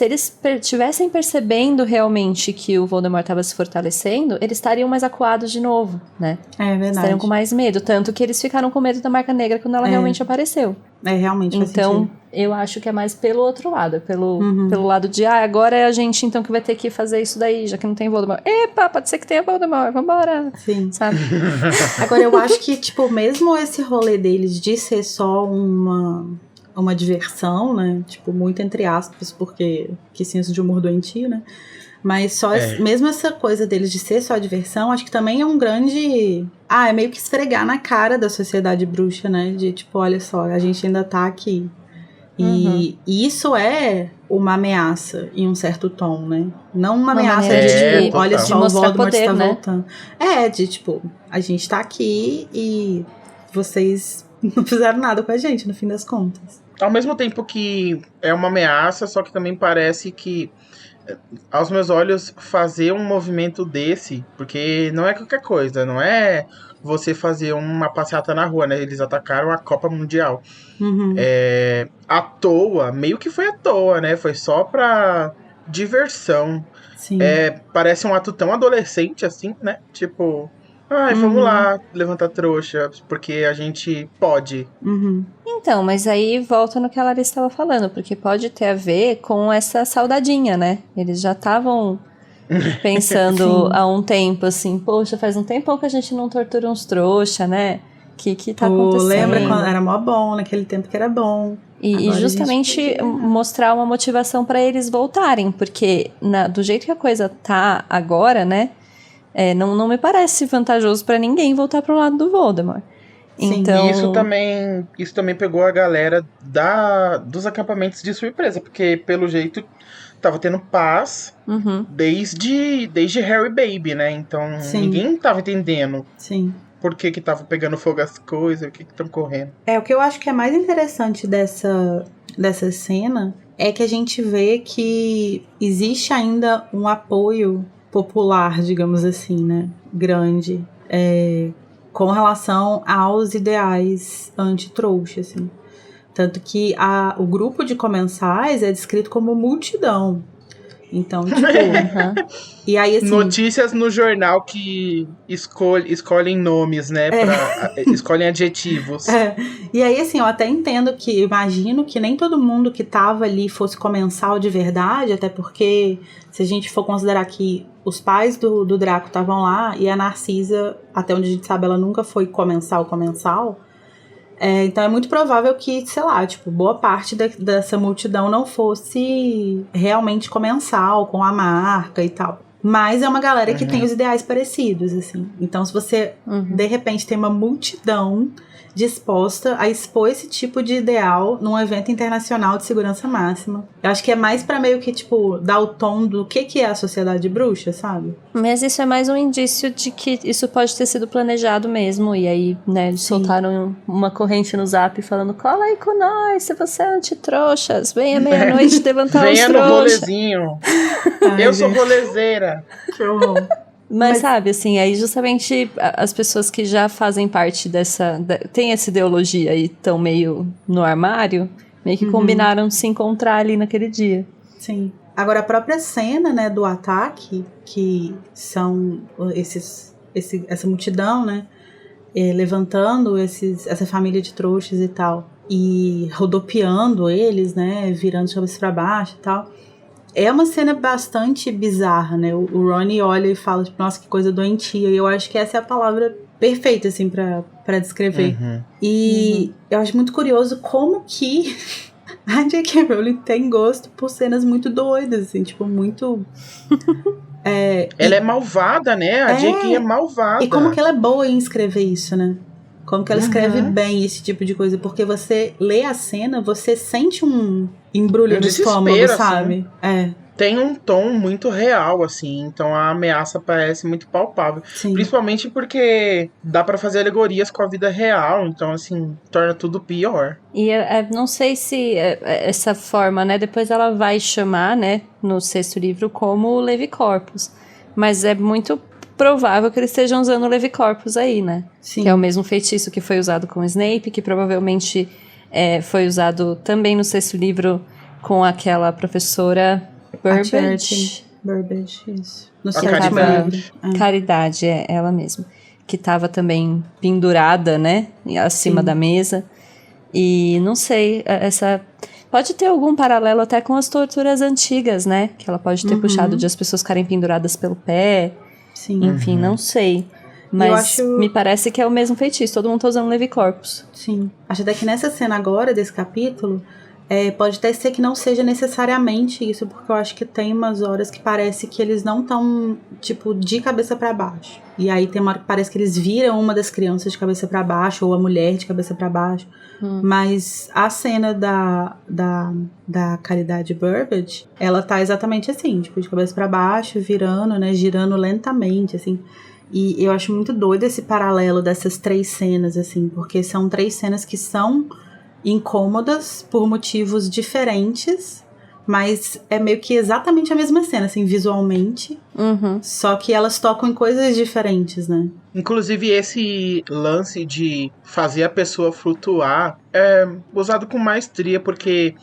eles estivessem percebendo realmente que o Voldemort estava se fortalecendo, eles estariam mais acuados de novo, né? É verdade. Estariam com mais medo. Tanto que eles ficaram com medo da Marca Negra quando ela realmente apareceu. Realmente faz Então, sentido. eu acho que é mais pelo outro lado. Pelo lado de, agora é a gente então que vai ter que fazer isso daí, já que não tem Voldemort. Epa, pode ser que tenha Voldemort, vambora. Sim. Sabe? Agora, eu acho que, tipo, mesmo esse rolê deles de ser só uma diversão, né? Tipo, muito entre aspas, porque que senso de humor doentio, né? Mas só mesmo essa coisa deles de ser só diversão, acho que também é um grande... é meio que esfregar na cara da sociedade bruxa, né? De tipo, olha só, a gente ainda tá aqui. E isso é uma ameaça em um certo tom, né? Não uma ameaça de tipo, olha só, o Voldemort está voltando. De tipo, a gente tá aqui e vocês não fizeram nada com a gente, no fim das contas. Ao mesmo tempo que é uma ameaça, só que também parece que, aos meus olhos, fazer um movimento desse, porque não é qualquer coisa, não é você fazer uma passeata na rua, né? Eles atacaram a Copa Mundial. À toa, meio que foi à toa, né? Foi só pra diversão. Sim. Parece um ato tão adolescente assim, né? Tipo, vamos lá levantar trouxa, porque a gente pode. Então, mas aí volta no que a Larissa estava falando, porque pode ter a ver com essa saudadinha, né? Eles já estavam pensando há um tempo, assim, poxa, faz um tempão que a gente não tortura uns trouxa, né? Que tá acontecendo? Lembra quando era mó bom, naquele tempo que era bom. E justamente mostrar uma motivação para eles voltarem, porque do jeito que a coisa tá agora, né? Não me parece vantajoso para ninguém voltar pro lado do Voldemort. Sim, então... Isso também pegou a galera dos acampamentos de surpresa, porque pelo jeito tava tendo paz desde Harry Baby, né? Então ninguém tava entendendo por que tava pegando fogo as coisas, o que estão correndo. O que eu acho que é mais interessante dessa cena é que a gente vê que existe ainda um apoio popular, digamos assim, né? Grande. com relação aos ideais anti-trouxa, assim. Tanto que o grupo de comensais é descrito como multidão. Então, tipo... E aí, assim, notícias no jornal que escolhem nomes, né? Escolhem adjetivos. E aí, assim, eu até entendo que... Imagino que nem todo mundo que tava ali fosse comensal de verdade, até porque, se a gente for considerar que os pais do Draco estavam lá, e a Narcisa, até onde a gente sabe, ela nunca foi comensal. Então é muito provável que, sei lá, tipo, boa parte dessa multidão não fosse realmente comensal com a marca e tal. Mas é uma galera que tem os ideais parecidos, assim. Então, se você, de repente, tem uma multidão disposta a expor esse tipo de ideal num evento internacional de segurança máxima. Eu acho que é mais pra meio que, tipo, dar o tom do que é a sociedade bruxa, sabe? Mas isso é mais um indício de que isso pode ter sido planejado mesmo. E aí, né, eles soltaram uma corrente no Zap falando: cola aí com nós, se você é anti-trouxas, venha meia-noite levantar os trouxas. Venha no rolezinho. Eu sou rolezeira. Que horror. Mas sabe, assim, aí justamente as pessoas que já fazem parte tem essa ideologia e estão meio no armário, meio que combinaram de se encontrar ali naquele dia. Sim. Agora, a própria cena, né, do ataque, que são essa multidão, né, levantando essa família de trouxas e tal, e rodopiando eles, né, virando de cabeça pra baixo e tal. É uma cena bastante bizarra, né? O Ronnie olha e fala, tipo, nossa, que coisa doentia. E eu acho que essa é a palavra perfeita, assim, pra descrever. E eu acho muito curioso como que a J.K. Rowling tem gosto por cenas muito doidas, assim, tipo, muito... ela é malvada, né? A J.K. é malvada. E como que ela é boa em escrever isso, né? Como que ela escreve bem esse tipo de coisa. Porque você lê a cena, você sente um embrulho no estômago, sabe? Assim. Tem um tom muito real, assim. Então a ameaça parece muito palpável. Sim. Principalmente porque dá pra fazer alegorias com a vida real. Então, assim, torna tudo pior. E não sei se essa forma, né? Depois ela vai chamar, né? No 6º livro, como Levicorpus. Mas é muito provável que eles estejam usando o Levicorpus aí, né? Sim. Que é o mesmo feitiço que foi usado com o Snape, que provavelmente foi usado também no 6º livro com aquela professora Burbage. Burbage, isso. No Caridade. Caridade, é ela mesma. Que estava também pendurada, né? Acima da mesa. E não sei, pode ter algum paralelo até com as torturas antigas, né? Que ela pode ter puxado de as pessoas ficarem penduradas pelo pé. Sim. Enfim, não sei. Mas me parece que é o mesmo feitiço. Todo mundo tá usando Levicorpus. Sim. Acho até que nessa cena agora, desse capítulo, pode até ser que não seja necessariamente isso, porque eu acho que tem umas horas que parece que eles não estão, tipo, de cabeça pra baixo. E aí tem uma hora que parece que eles viram uma das crianças de cabeça pra baixo, ou a mulher de cabeça pra baixo. Mas a cena da Caridade Burbage, ela tá exatamente assim, tipo, de cabeça pra baixo, virando, né, girando lentamente, assim. E eu acho muito doido esse paralelo dessas 3 cenas, assim, porque são 3 cenas que são incômodas por motivos diferentes, mas é meio que exatamente a mesma cena, assim, visualmente. Só que elas tocam em coisas diferentes, né? Inclusive, esse lance de fazer a pessoa flutuar é usado com maestria, porque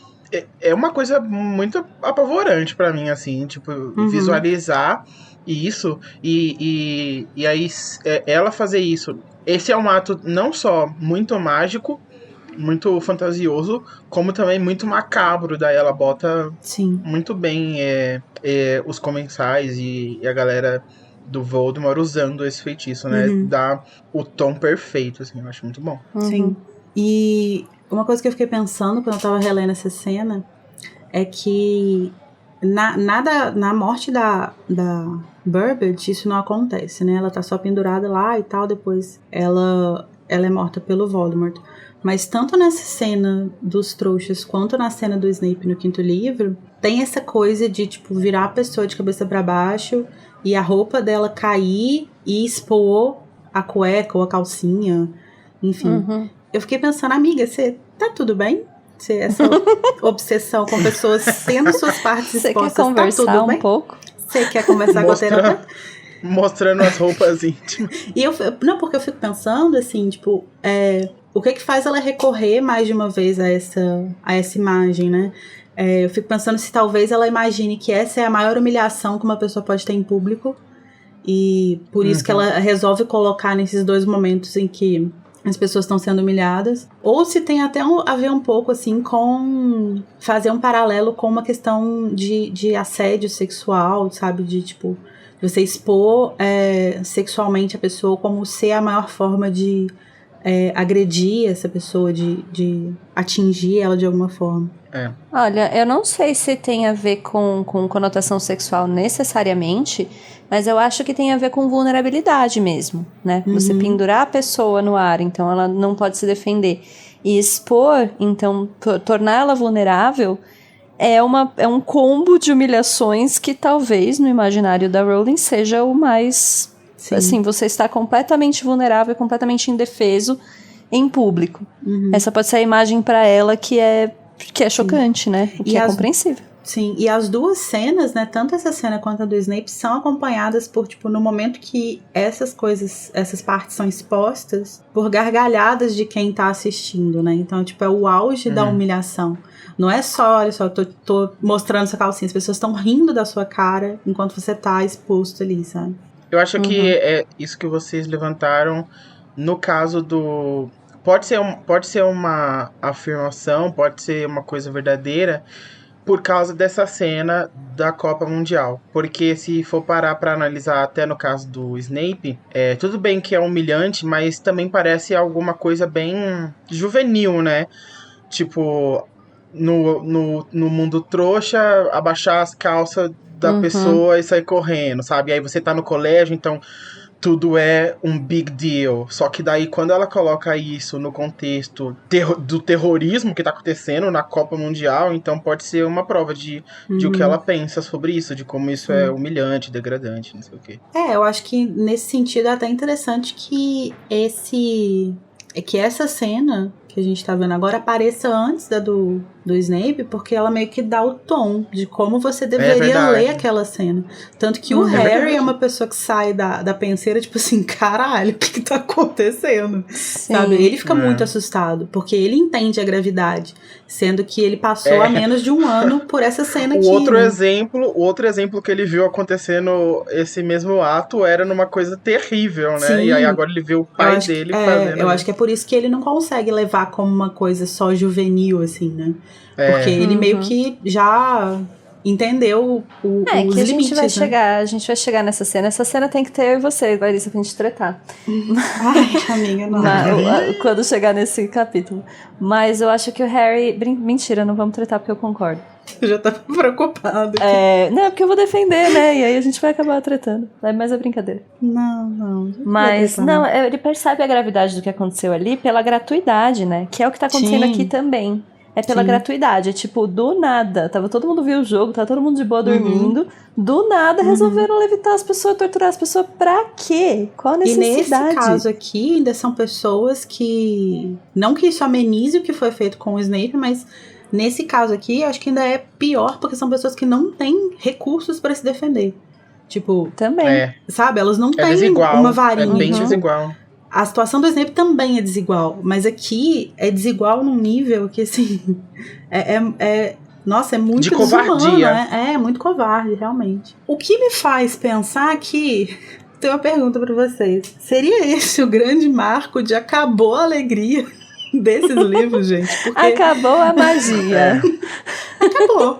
é uma coisa muito apavorante pra mim, assim, tipo, visualizar isso e aí ela fazer isso. Esse é um ato não só muito mágico, muito fantasioso, como também muito macabro. Daí ela bota muito bem os comensais e a galera do Voldemort usando esse feitiço, né? Dá o tom perfeito, assim, eu acho muito bom. Sim. E uma coisa que eu fiquei pensando quando eu tava relendo essa cena é que na morte da Burbage isso não acontece, né? Ela tá só pendurada lá e tal, depois ela é morta pelo Voldemort. Mas tanto nessa cena dos trouxas quanto na cena do Snape no 5º livro, tem essa coisa de, tipo, virar a pessoa de cabeça pra baixo e a roupa dela cair e expor a cueca ou a calcinha, enfim. Eu fiquei pensando, amiga, você tá tudo bem? Essa obsessão com pessoas tendo suas partes expostas, você quer conversar tá tudo bem? um pouco? Você quer conversar com a terapeuta? Mostrando as roupas íntimas. E não, porque eu fico pensando, assim, tipo, o que faz ela recorrer mais de uma vez a essa imagem, né? Eu fico pensando se talvez ela imagine que essa é a maior humilhação que uma pessoa pode ter em público. E por isso que ela resolve colocar nesses 2 momentos em que as pessoas estão sendo humilhadas. Ou se tem até a ver um pouco, assim, com fazer um paralelo com uma questão de assédio sexual, sabe? De, tipo, você expor sexualmente a pessoa como ser a maior forma de agredir essa pessoa, de atingir ela de alguma forma. Olha, eu não sei se tem a ver com conotação sexual necessariamente, mas eu acho que tem a ver com vulnerabilidade mesmo, né? Você pendurar a pessoa no ar, então ela não pode se defender. E expor, então, tornar ela vulnerável é um combo de humilhações que talvez no imaginário da Rowling seja o mais... Sim. Assim, você está completamente vulnerável, completamente indefeso em público. Essa pode ser a imagem para ela que é chocante, né? O que é compreensível. Sim, e as 2 cenas, né, tanto essa cena quanto a do Snape, são acompanhadas por, tipo, no momento que essas partes são expostas, por gargalhadas de quem tá assistindo, né? Então, tipo, é o auge da humilhação. Não é só, olha só, eu tô mostrando essa calcinha, as pessoas estão rindo da sua cara enquanto você tá exposto ali, sabe? Eu acho que é isso que vocês levantaram no caso do... Pode ser uma afirmação, pode ser uma coisa verdadeira, por causa dessa cena da Copa Mundial. Porque se for parar pra analisar até no caso do Snape, tudo bem que é humilhante, mas também parece alguma coisa bem juvenil, né? Tipo, no mundo trouxa, abaixar as calças da pessoa e sair correndo, sabe? Aí você tá no colégio, então tudo é um big deal. Só que daí, quando ela coloca isso no contexto do terrorismo que tá acontecendo na Copa Mundial, então pode ser uma prova de o que ela pensa sobre isso, de como isso é humilhante, degradante, não sei o quê. Eu acho que nesse sentido é até interessante que essa cena que a gente tá vendo agora apareça antes da do Snape, porque ela meio que dá o tom de como você deveria ler aquela cena. Tanto que o Harry é uma pessoa que sai da penseira, tipo assim, caralho, o que tá acontecendo? Sabe? Ele fica muito assustado, porque ele entende a gravidade, sendo que ele passou há menos de 1 ano por essa cena aqui. O outro exemplo que ele viu acontecendo esse mesmo ato era numa coisa terrível, né? Sim. E aí agora ele vê o pai dele fazendo. Eu acho que é por isso que ele não consegue levar como uma coisa só juvenil, assim, né? Porque ele meio que já entendeu os que limites, a gente vai chegar nessa cena. Essa cena tem que ter eu e você, Larissa, pra gente tretar. Ai, amiga, não. Quando chegar nesse capítulo. Mas eu acho que o Harry... Mentira, não vamos tretar porque eu concordo. Eu já tava preocupado. Não, porque eu vou defender, né? E aí a gente vai acabar tretando. Mas é brincadeira. Não. Mas, não, ele percebe a gravidade do que aconteceu ali pela gratuidade, né? Que é o que tá acontecendo aqui também. É pela gratuidade, é tipo, do nada. Todo mundo viu o jogo, tava todo mundo de boa dormindo. Do nada resolveram levitar as pessoas, torturar as pessoas. Pra quê? Qual a necessidade? E nesse caso aqui, ainda são pessoas que... Não que isso amenize o que foi feito com o Snape, mas nesse caso aqui, eu acho que ainda é pior, porque são pessoas que não têm recursos pra se defender. Tipo... Também. Sabe? Elas não têm desigual, uma varinha. É bem desigual. A situação do Snape também é desigual, mas aqui é desigual num nível que, assim, nossa, é muito de desumano, covardia. né? É muito covarde, realmente. O que me faz pensar que... Tenho uma pergunta pra vocês. Seria esse o grande marco de acabou a alegria desses livros, gente? Porque... Acabou a magia. Acabou.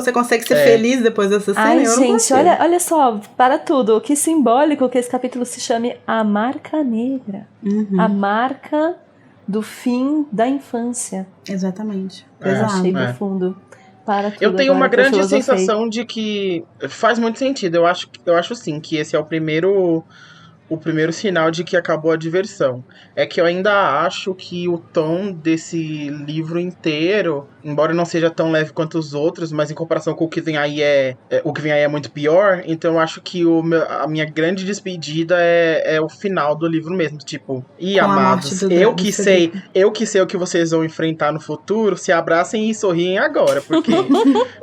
Você consegue ser feliz depois dessa cena? Ai, eu não gente, consigo. olha só, para tudo. Que simbólico que esse capítulo se chame A Marca Negra. A marca do fim da infância. Exatamente. Eu achei profundo. Para tudo. Eu tenho uma agora, grande sensação de que faz muito sentido. Eu acho sim que esse é o primeiro o primeiro sinal de que acabou a diversão. É que eu ainda acho que o tom desse livro inteiro, embora não seja tão leve quanto os outros, mas em comparação com o que vem aí o que vem aí é muito pior, então eu acho que a minha grande despedida é o final do livro mesmo, tipo, Com a amados, morte do eu Dado que Cedric. sei o que vocês vão enfrentar no futuro, se abracem e sorriem agora, porque,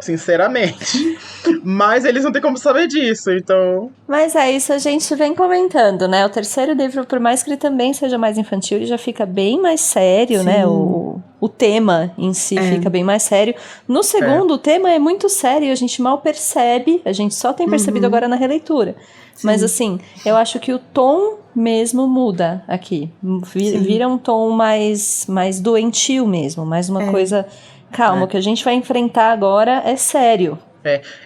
sinceramente, mas eles não têm como saber disso, então... Mas é isso, a gente vem comentando, né? O terceiro livro, por mais que ele também seja mais infantil, ele já fica bem mais sério, Sim. né? O tema em si fica bem mais sério. No segundo, o tema é muito sério, a gente mal percebe, a gente só tem percebido agora na releitura. Sim. Mas assim, eu acho que o tom mesmo muda aqui. Vira um tom mais doentio mesmo, mais uma coisa... Calma, o que a gente vai enfrentar agora é sério.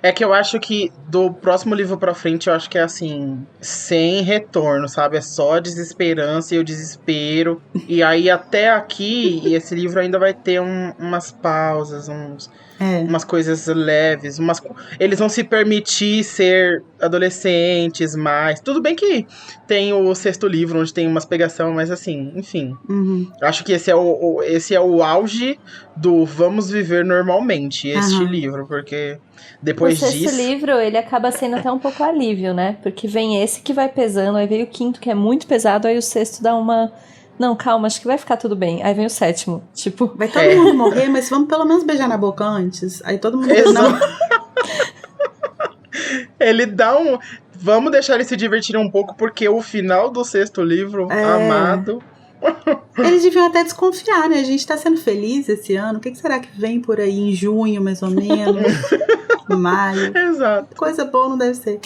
É que eu acho que do próximo livro pra frente, eu acho que é assim, sem retorno, sabe? É só a desesperança e o desespero. E aí até aqui, e esse livro ainda vai ter umas pausas, umas coisas leves, eles vão se permitir ser adolescentes mais. Tudo bem que tem o sexto livro, onde tem umas pegação, mas assim, enfim. Acho que esse é o auge do vamos viver normalmente, este livro, porque depois o sexto disso... livro, ele acaba sendo até um pouco alívio, né? Porque vem esse que vai pesando, aí vem o quinto que é muito pesado, aí o sexto dá uma... Não, calma, acho que vai ficar tudo bem. Aí vem o sétimo, tipo... Vai todo mundo morrer, mas vamos pelo menos beijar na boca antes. Aí todo mundo... Ele dá um... Vamos deixar eles se divertirem um pouco, porque o final do sexto livro, amado... Eles deviam até desconfiar, né? A gente tá sendo feliz esse ano. O que será que vem por aí em junho, mais ou menos? Maio. Exato. Coisa boa não deve ser.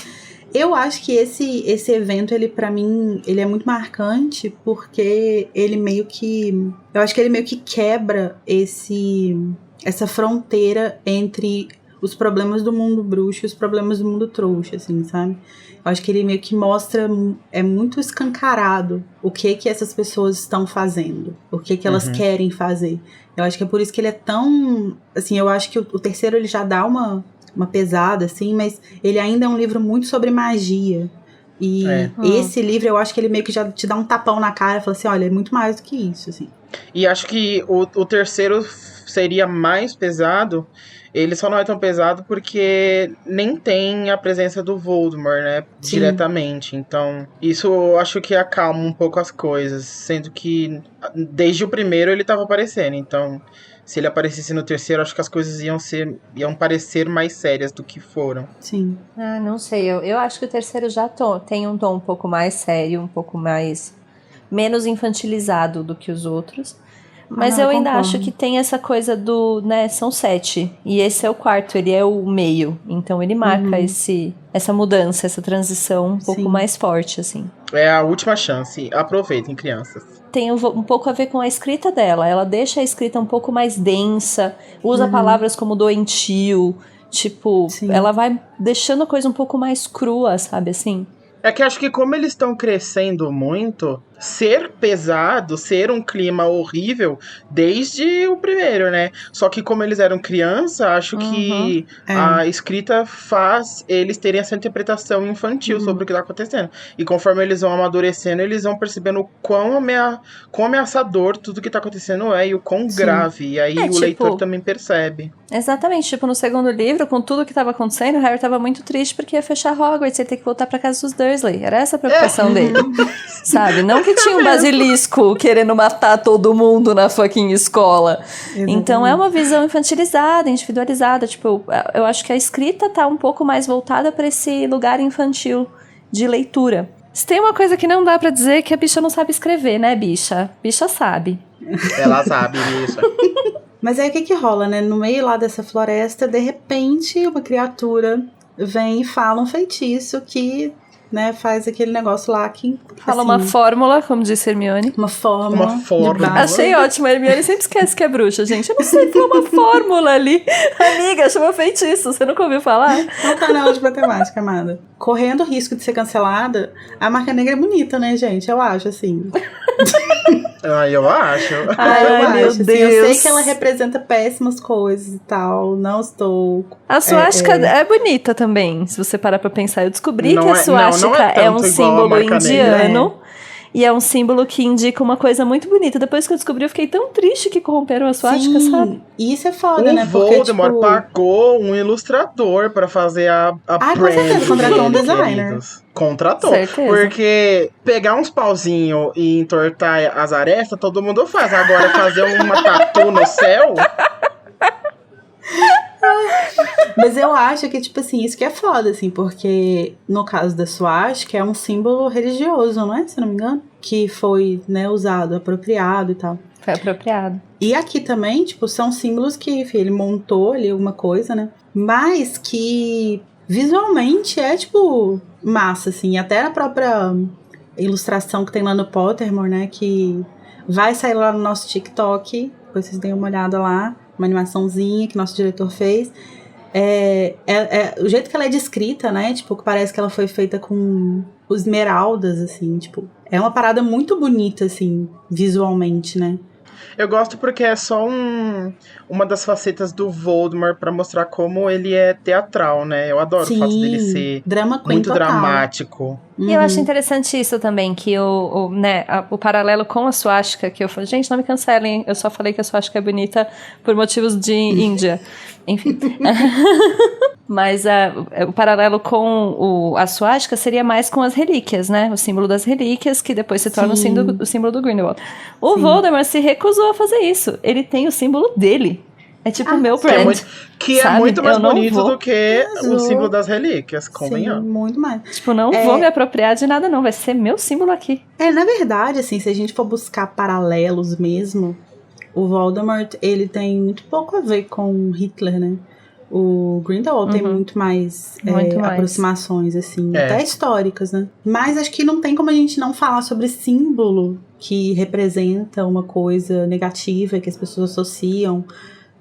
Eu acho que esse evento, ele pra mim, ele é muito marcante, porque ele meio que... Eu acho que ele meio que quebra essa fronteira entre os problemas do mundo bruxo e os problemas do mundo trouxa, assim, sabe? Eu acho que ele meio que mostra, é muito escancarado o que essas pessoas estão fazendo, o que elas querem fazer. Eu acho que é por isso que ele é tão... Assim, eu acho que o terceiro ele já dá uma pesada, assim, mas ele ainda é um livro muito sobre magia. E esse livro, eu acho que ele meio que já te dá um tapão na cara e fala assim, olha, é muito mais do que isso, assim. E acho que o terceiro seria mais pesado. Ele só não é tão pesado porque nem tem a presença do Voldemort, né? Sim. Diretamente. Então, isso eu acho que acalma um pouco as coisas. Sendo que desde o primeiro ele estava aparecendo. Então, se ele aparecesse no terceiro, acho que as coisas iam parecer mais sérias do que foram. Sim. Ah, não sei. Eu acho que o terceiro já tem um tom um pouco mais sério, um pouco menos infantilizado do que os outros. Mas eu ainda acho que tem essa coisa do, né, são 7, e esse é o quarto, ele é o meio, então ele marca essa mudança, essa transição um pouco mais forte, assim. É a última chance, aproveitem, crianças. Tem um pouco a ver com a escrita dela, ela deixa a escrita um pouco mais densa, usa palavras como doentio, tipo, ela vai deixando a coisa um pouco mais crua, sabe, assim. É que acho que como eles estão crescendo muito, ser pesado, ser um clima horrível desde o primeiro, né? Só que como eles eram criança, acho que a escrita faz eles terem essa interpretação infantil sobre o que tá acontecendo. E conforme eles vão amadurecendo, eles vão percebendo o quão ameaçador tudo que tá acontecendo é e o quão grave. E aí o leitor também percebe. Exatamente, tipo, no segundo livro, com tudo que tava acontecendo, o Harry tava muito triste porque ia fechar Hogwarts, ia ter que voltar pra casa dos Dursley. Era essa a preocupação dele, sabe? Não que tinha um basilisco querendo matar todo mundo na fucking escola. Exatamente. Então é uma visão infantilizada, individualizada. Tipo, eu acho que a escrita tá um pouco mais voltada pra esse lugar infantil de leitura. Se tem uma coisa que não dá pra dizer, que a bicha não sabe escrever, né, bicha? Bicha sabe. Ela sabe, bicha. Mas aí o que rola, né? No meio lá dessa floresta, de repente, uma criatura vem e fala um feitiço que, né, faz aquele negócio lá que... Fala assim, uma fórmula, como disse Hermione. Uma fórmula. Achei ótimo, a Hermione sempre esquece que é bruxa, gente. Eu não sei, tem uma fórmula ali. Amiga, chama feitiço, você nunca ouviu falar? Não tá na aula de matemática, amada. Correndo o risco de ser cancelada, a Marca Negra é bonita, né, gente? Eu acho, assim. Eu acho. Ai, meu acho, assim, Deus. eu sei que ela representa péssimas coisas e tal. Não estou. A suástica é bonita também, se você parar pra pensar. Eu descobri que a suástica é um tanto igual a símbolo marca negra. indiano. E é um símbolo que indica uma coisa muito bonita. Depois que eu descobri, eu fiquei tão triste que corromperam a suástica, sabe? Isso é foda, né? O Porque, Voldemort pagou um ilustrador pra fazer a com brand certeza, contratou um dele, designer. queridos. Contratou. Certeza. Porque pegar uns pauzinhos e entortar as arestas, todo mundo faz. Agora fazer uma tatu no céu... Mas eu acho que, tipo assim, isso que é foda, assim, porque no caso da suástica é um símbolo religioso, não é? Se não me engano. Que foi, né, usado, apropriado e tal. Foi apropriado. E aqui também, tipo, são símbolos que, enfim, ele montou ali alguma coisa, né? Mas que visualmente é, tipo, massa, assim. Até a própria ilustração que tem lá no Pottermore, né? Que vai sair lá no nosso TikTok. Depois vocês deem uma olhada lá. Uma animaçãozinha que nosso diretor fez. O jeito que ela é descrita, né? Tipo, que parece que ela foi feita com esmeraldas, assim, tipo. É uma parada muito bonita, assim, visualmente, né? Eu gosto porque é só uma das facetas do Voldemort pra mostrar como ele é teatral, né? Eu adoro o fato dele ser drama queen muito total. dramático. E eu acho interessante isso também, que o paralelo com a suástica, que eu falei, gente, não me cancelem, eu só falei que a suástica é bonita por motivos de Índia. Enfim. Mas o paralelo com a suástica seria mais com as relíquias, né? O símbolo das relíquias, que depois se torna o símbolo do Grindelwald. O Voldemort se recusou a fazer isso. Ele tem o símbolo dele. É tipo o meu brand. Que é muito mais bonito do que o símbolo das relíquias, convenhamos. Sim, muito mais. Tipo, não vou me apropriar de nada, não. Vai ser meu símbolo aqui. Na verdade, assim, se a gente for buscar paralelos mesmo, o Voldemort, ele tem muito pouco a ver com Hitler, né? O Grindelwald tem muito mais aproximações, assim, até históricas, né? Mas acho que não tem como a gente não falar sobre símbolo que representa uma coisa negativa que as pessoas associam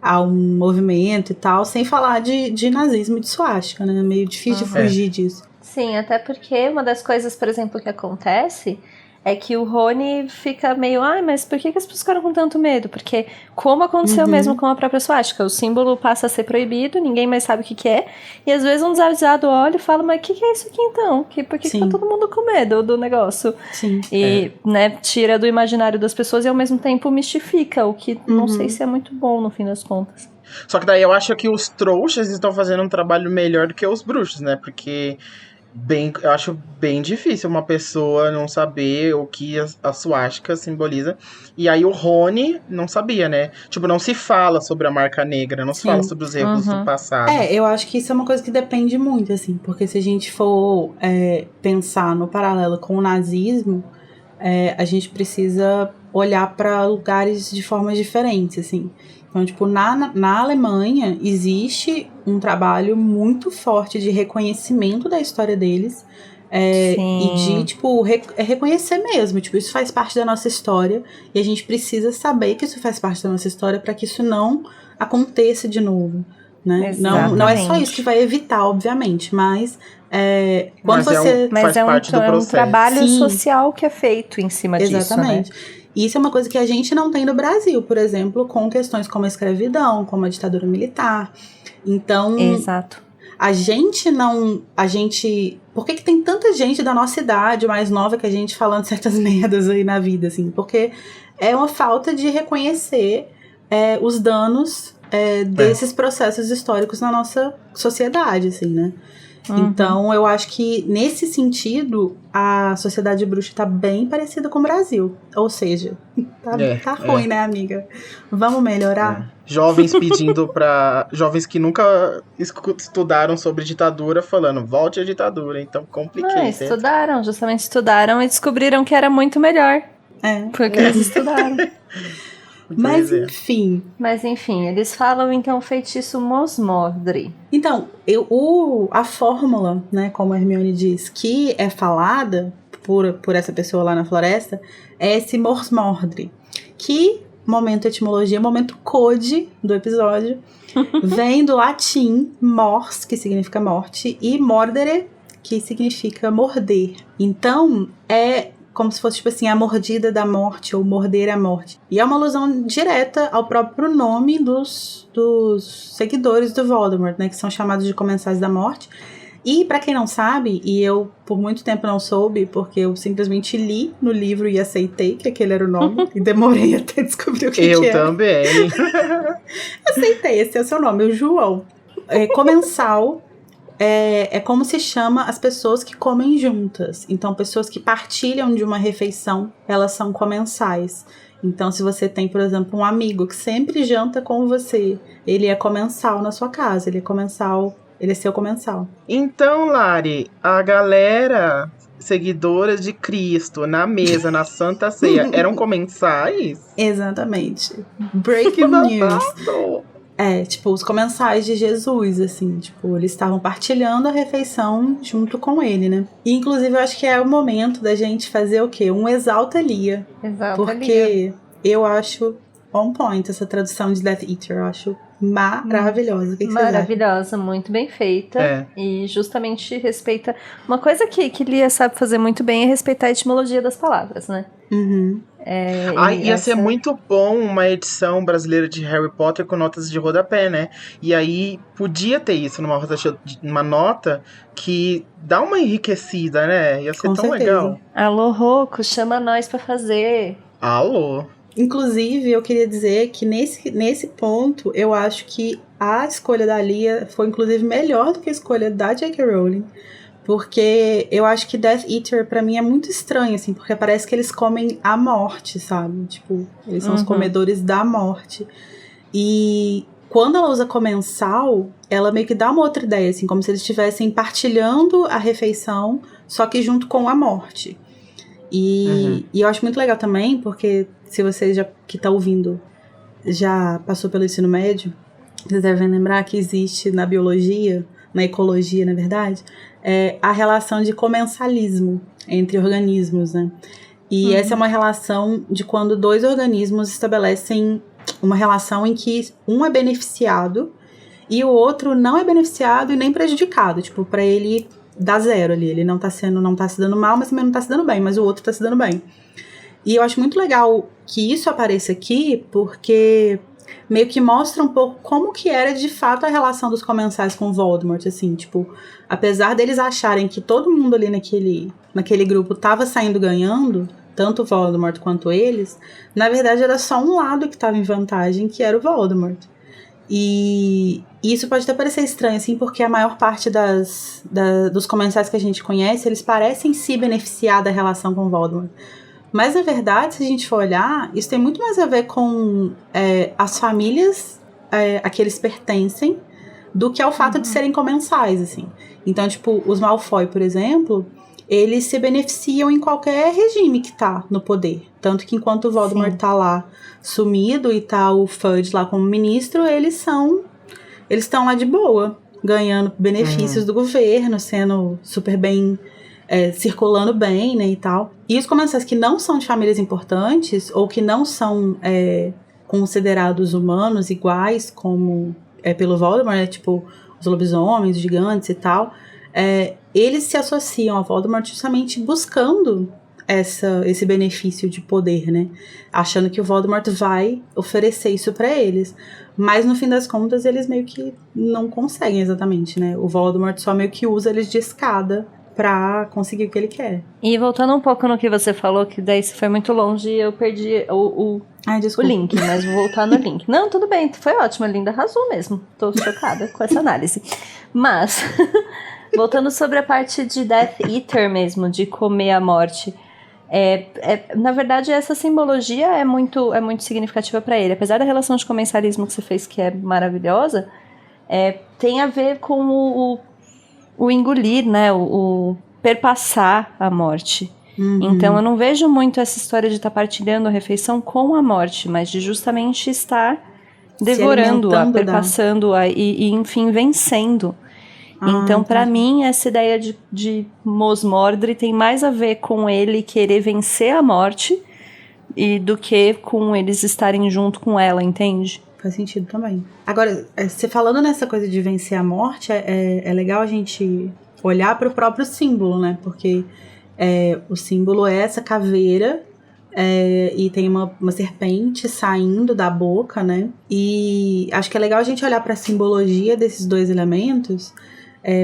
a um movimento e tal, sem falar de nazismo e de suástica, né? É meio difícil de fugir disso. Sim, até porque uma das coisas, por exemplo, que acontece é que o Rony fica meio, mas por que as pessoas ficaram com tanto medo? Porque, como aconteceu mesmo com a própria suástica, o símbolo passa a ser proibido, ninguém mais sabe o que é, e às vezes um desavisado olha e fala, mas o que é isso aqui então? Por que tá todo mundo com medo do negócio? Sim. E, né, tira do imaginário das pessoas e ao mesmo tempo mistifica, o que não sei se é muito bom no fim das contas. Só que daí eu acho que os trouxas estão fazendo um trabalho melhor do que os bruxos, né? Porque eu acho bem difícil uma pessoa não saber o que a suástica simboliza. E aí o Rony não sabia, né? Tipo, não se fala sobre a marca negra, não se fala sobre os erros do passado. Eu acho que isso é uma coisa que depende muito, assim. Porque se a gente for pensar no paralelo com o nazismo, a gente precisa olhar para lugares de formas diferentes, assim. Então, tipo, na Alemanha existe um trabalho muito forte de reconhecimento da história deles. E de, tipo, reconhecer mesmo. Tipo, isso faz parte da nossa história. E a gente precisa saber que isso faz parte da nossa história para que isso não aconteça de novo. Né? Não é só isso que vai evitar, obviamente. Mas quando faz parte do processo. Um trabalho social que é feito em cima disso, exatamente. Né? Isso é uma coisa que a gente não tem no Brasil, por exemplo, com questões como a escravidão, como a ditadura militar. Então, exato. Por que tem tanta gente da nossa idade, mais nova que a gente, falando certas merdas aí na vida, assim? Porque é uma falta de reconhecer os danos desses processos históricos na nossa sociedade, assim, né? Então, eu acho que, nesse sentido, a sociedade bruxa tá bem parecida com o Brasil. Ou seja, tá ruim, né, amiga? Vamos melhorar? Jovens pedindo pra... Jovens que nunca estudaram sobre ditadura, falando, volte à ditadura. Então, compliquei. Justamente estudaram e descobriram que era muito melhor. Porque eles estudaram. Mas enfim, eles falam então feitiço Mosmordre. Então, a fórmula, né, como a Hermione diz, que é falada por essa pessoa lá na floresta, é esse Mosmordre, que, momento etimologia, momento code do episódio, vem do latim mors, que significa morte, e mordere, que significa morder. Então, como se fosse, tipo assim, a mordida da morte ou morder a morte. E é uma alusão direta ao próprio nome dos seguidores do Voldemort, né? Que são chamados de Comensais da Morte. E pra quem não sabe, e eu por muito tempo não soube, porque eu simplesmente li no livro e aceitei que aquele era o nome, e demorei até descobrir o que Eu era. também. Aceitei, esse é o seu nome, o João. Comensal é como se chama as pessoas que comem juntas. Então, pessoas que partilham de uma refeição, elas são comensais. Então, se você tem, por exemplo, um amigo que sempre janta com você, ele é comensal na sua casa, ele é seu comensal. Então, Lari, a galera seguidora de Cristo na mesa, na Santa Ceia, eram comensais? Exatamente. Breaking news. Tipo, os comensais de Jesus, assim, tipo, eles estavam partilhando a refeição junto com ele, né? E, inclusive, eu acho que é o momento da gente fazer o quê? Um Exalta Lia. Porque eu acho on point essa tradução de Death Eater, eu acho maravilhosa. O que maravilhosa, muito bem feita. E justamente respeita... Uma coisa que Lia sabe fazer muito bem é respeitar a etimologia das palavras, né? Uhum. Ia ser muito bom uma edição brasileira de Harry Potter com notas de rodapé, né? E aí podia ter isso numa nota que dá uma enriquecida, né? Ia ser tão legal. Alô, Rocco, chama nós pra fazer. Alô. Inclusive, eu queria dizer que nesse ponto, eu acho que a escolha da Lia foi, inclusive, melhor do que a escolha da J.K. Rowling. Porque eu acho que Death Eater, pra mim, é muito estranho, assim, porque parece que eles comem a morte, sabe? Tipo, eles são os comedores da morte. E quando ela usa comensal, ela meio que dá uma outra ideia, assim, como se eles estivessem partilhando a refeição, só que junto com a morte. E eu acho muito legal também, porque se você que tá ouvindo já passou pelo ensino médio, vocês devem lembrar que existe na biologia, na ecologia, na verdade, a relação de comensalismo entre organismos, né? E essa é uma relação de quando dois organismos estabelecem uma relação em que um é beneficiado e o outro não é beneficiado e nem prejudicado. Tipo, pra ele dá zero ali. Ele não tá se dando mal, mas também não tá se dando bem, mas o outro tá se dando bem. E eu acho muito legal que isso apareça aqui, porque meio que mostra um pouco como que era de fato a relação dos comensais com o Voldemort, assim, tipo, apesar deles acharem que todo mundo ali naquele grupo tava saindo ganhando, tanto o Voldemort quanto eles, na verdade era só um lado que tava em vantagem, que era o Voldemort. E isso pode até parecer estranho, assim, porque a maior parte dos comensais que a gente conhece, eles parecem se beneficiar da relação com o Voldemort. Mas, na verdade, se a gente for olhar, isso tem muito mais a ver com as famílias a que eles pertencem do que ao fato de serem comensais, assim. Então, tipo, os Malfoy, por exemplo, eles se beneficiam em qualquer regime que tá no poder. Tanto que enquanto o Voldemort tá lá sumido e tá o Fudge lá como ministro, eles estão lá de boa, ganhando benefícios do governo, sendo super bem... circulando bem, né, e tal. E os comensais que não são de famílias importantes, ou que não são considerados humanos iguais, como pelo Voldemort, né, tipo, os lobisomens, os gigantes e tal, eles se associam ao Voldemort justamente buscando esse benefício de poder, né, achando que o Voldemort vai oferecer isso pra eles. Mas, no fim das contas, eles meio que não conseguem exatamente, né, o Voldemort só meio que usa eles de escada pra conseguir o que ele quer. E voltando um pouco no que você falou, que daí você foi muito longe e eu perdi o link, mas vou voltar no link. Não, tudo bem, foi ótimo, a Linda arrasou mesmo. Tô chocada com essa análise. Mas, voltando sobre a parte de Death Eater mesmo, de comer a morte, na verdade, essa simbologia é muito significativa pra ele. Apesar da relação de comensalismo que você fez, que é maravilhosa, tem a ver com o engolir, né, o perpassar a morte. Então eu não vejo muito essa história de estar partilhando a refeição com a morte, mas de justamente estar devorando-a, perpassando-a e enfim, vencendo. Então, pra mim, essa ideia de Mos Mordre tem mais a ver com ele querer vencer a morte do que com eles estarem junto com ela, entende? Faz sentido também. Agora, você falando nessa coisa de vencer a morte, é legal a gente olhar para o próprio símbolo, né? Porque O símbolo é essa caveira, e tem uma serpente saindo da boca, né? E acho que é legal a gente olhar para a simbologia desses dois elementos,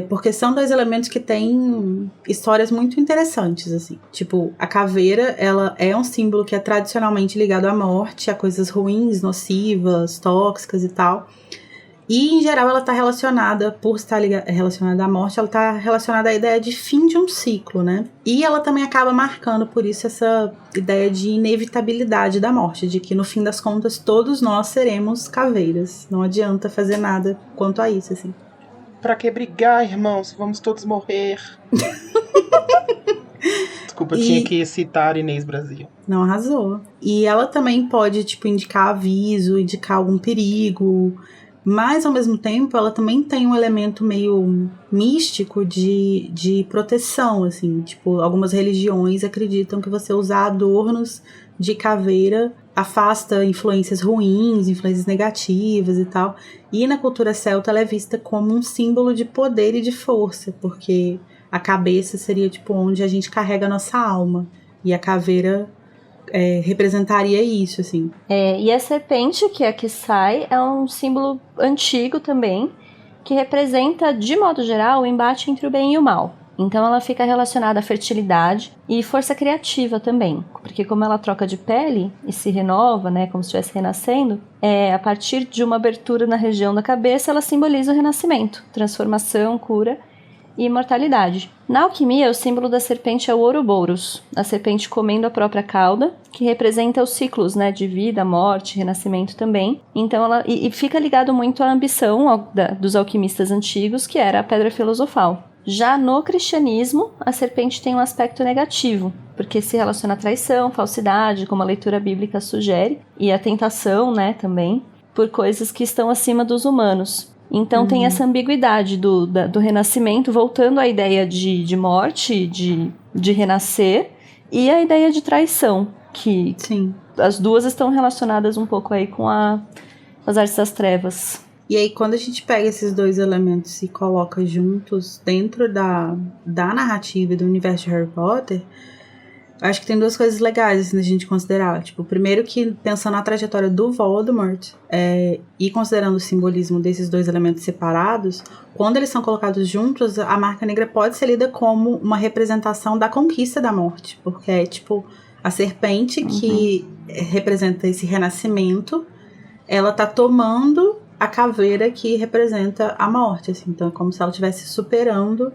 porque são dois elementos que têm histórias muito interessantes, assim. Tipo, a caveira, ela é um símbolo que é tradicionalmente ligado à morte, a coisas ruins, nocivas, tóxicas e tal. E, em geral, ela está relacionada, por estar relacionada à morte, ela está relacionada à ideia de fim de um ciclo, né? E ela também acaba marcando, por isso, essa ideia de inevitabilidade da morte, de que, no fim das contas, todos nós seremos caveiras. Não adianta fazer nada quanto a isso, assim. Pra que brigar, irmãos? Vamos todos morrer. Desculpa, eu tinha que citar Inês Brasil. Não, arrasou. E ela também pode, tipo, indicar aviso, indicar algum perigo, mas, ao mesmo tempo, ela também tem um elemento meio místico de proteção, assim. Tipo, algumas religiões acreditam que você usar adornos de caveira afasta influências ruins, influências negativas e tal. E na cultura celta ela é vista como um símbolo de poder e de força, porque a cabeça seria tipo onde a gente carrega a nossa alma. E a caveira representaria isso, assim. E a serpente, que é a que sai, é um símbolo antigo também, que representa, de modo geral, o embate entre o bem e o mal. Então ela fica relacionada à fertilidade e força criativa também, porque como ela troca de pele e se renova, né, como se estivesse renascendo, a partir de uma abertura na região da cabeça, ela simboliza o renascimento, transformação, cura e imortalidade. Na alquimia, o símbolo da serpente é o Ouroboros, a serpente comendo a própria cauda, que representa os ciclos, né, de vida, morte, renascimento também. Então ela fica ligado muito à ambição dos alquimistas antigos, que era a pedra filosofal. Já no cristianismo, a serpente tem um aspecto negativo, porque se relaciona à traição, falsidade, como a leitura bíblica sugere, e à tentação, né, também, por coisas que estão acima dos humanos. Então tem essa ambiguidade do renascimento, voltando à ideia de morte, de renascer, e a ideia de traição, que Sim. As duas estão relacionadas um pouco aí com as artes das trevas. E aí, quando a gente pega esses dois elementos e coloca juntos dentro da narrativa e do universo de Harry Potter, acho que tem duas coisas legais assim, da gente considerar. Tipo, primeiro que, pensando na trajetória do Voldemort, e considerando o simbolismo desses dois elementos separados, quando eles são colocados juntos, a Marca Negra pode ser lida como uma representação da conquista da morte. Porque é, tipo, a serpente que representa esse renascimento, ela tá tomando a caveira que representa a morte, assim. Então é como se ela estivesse superando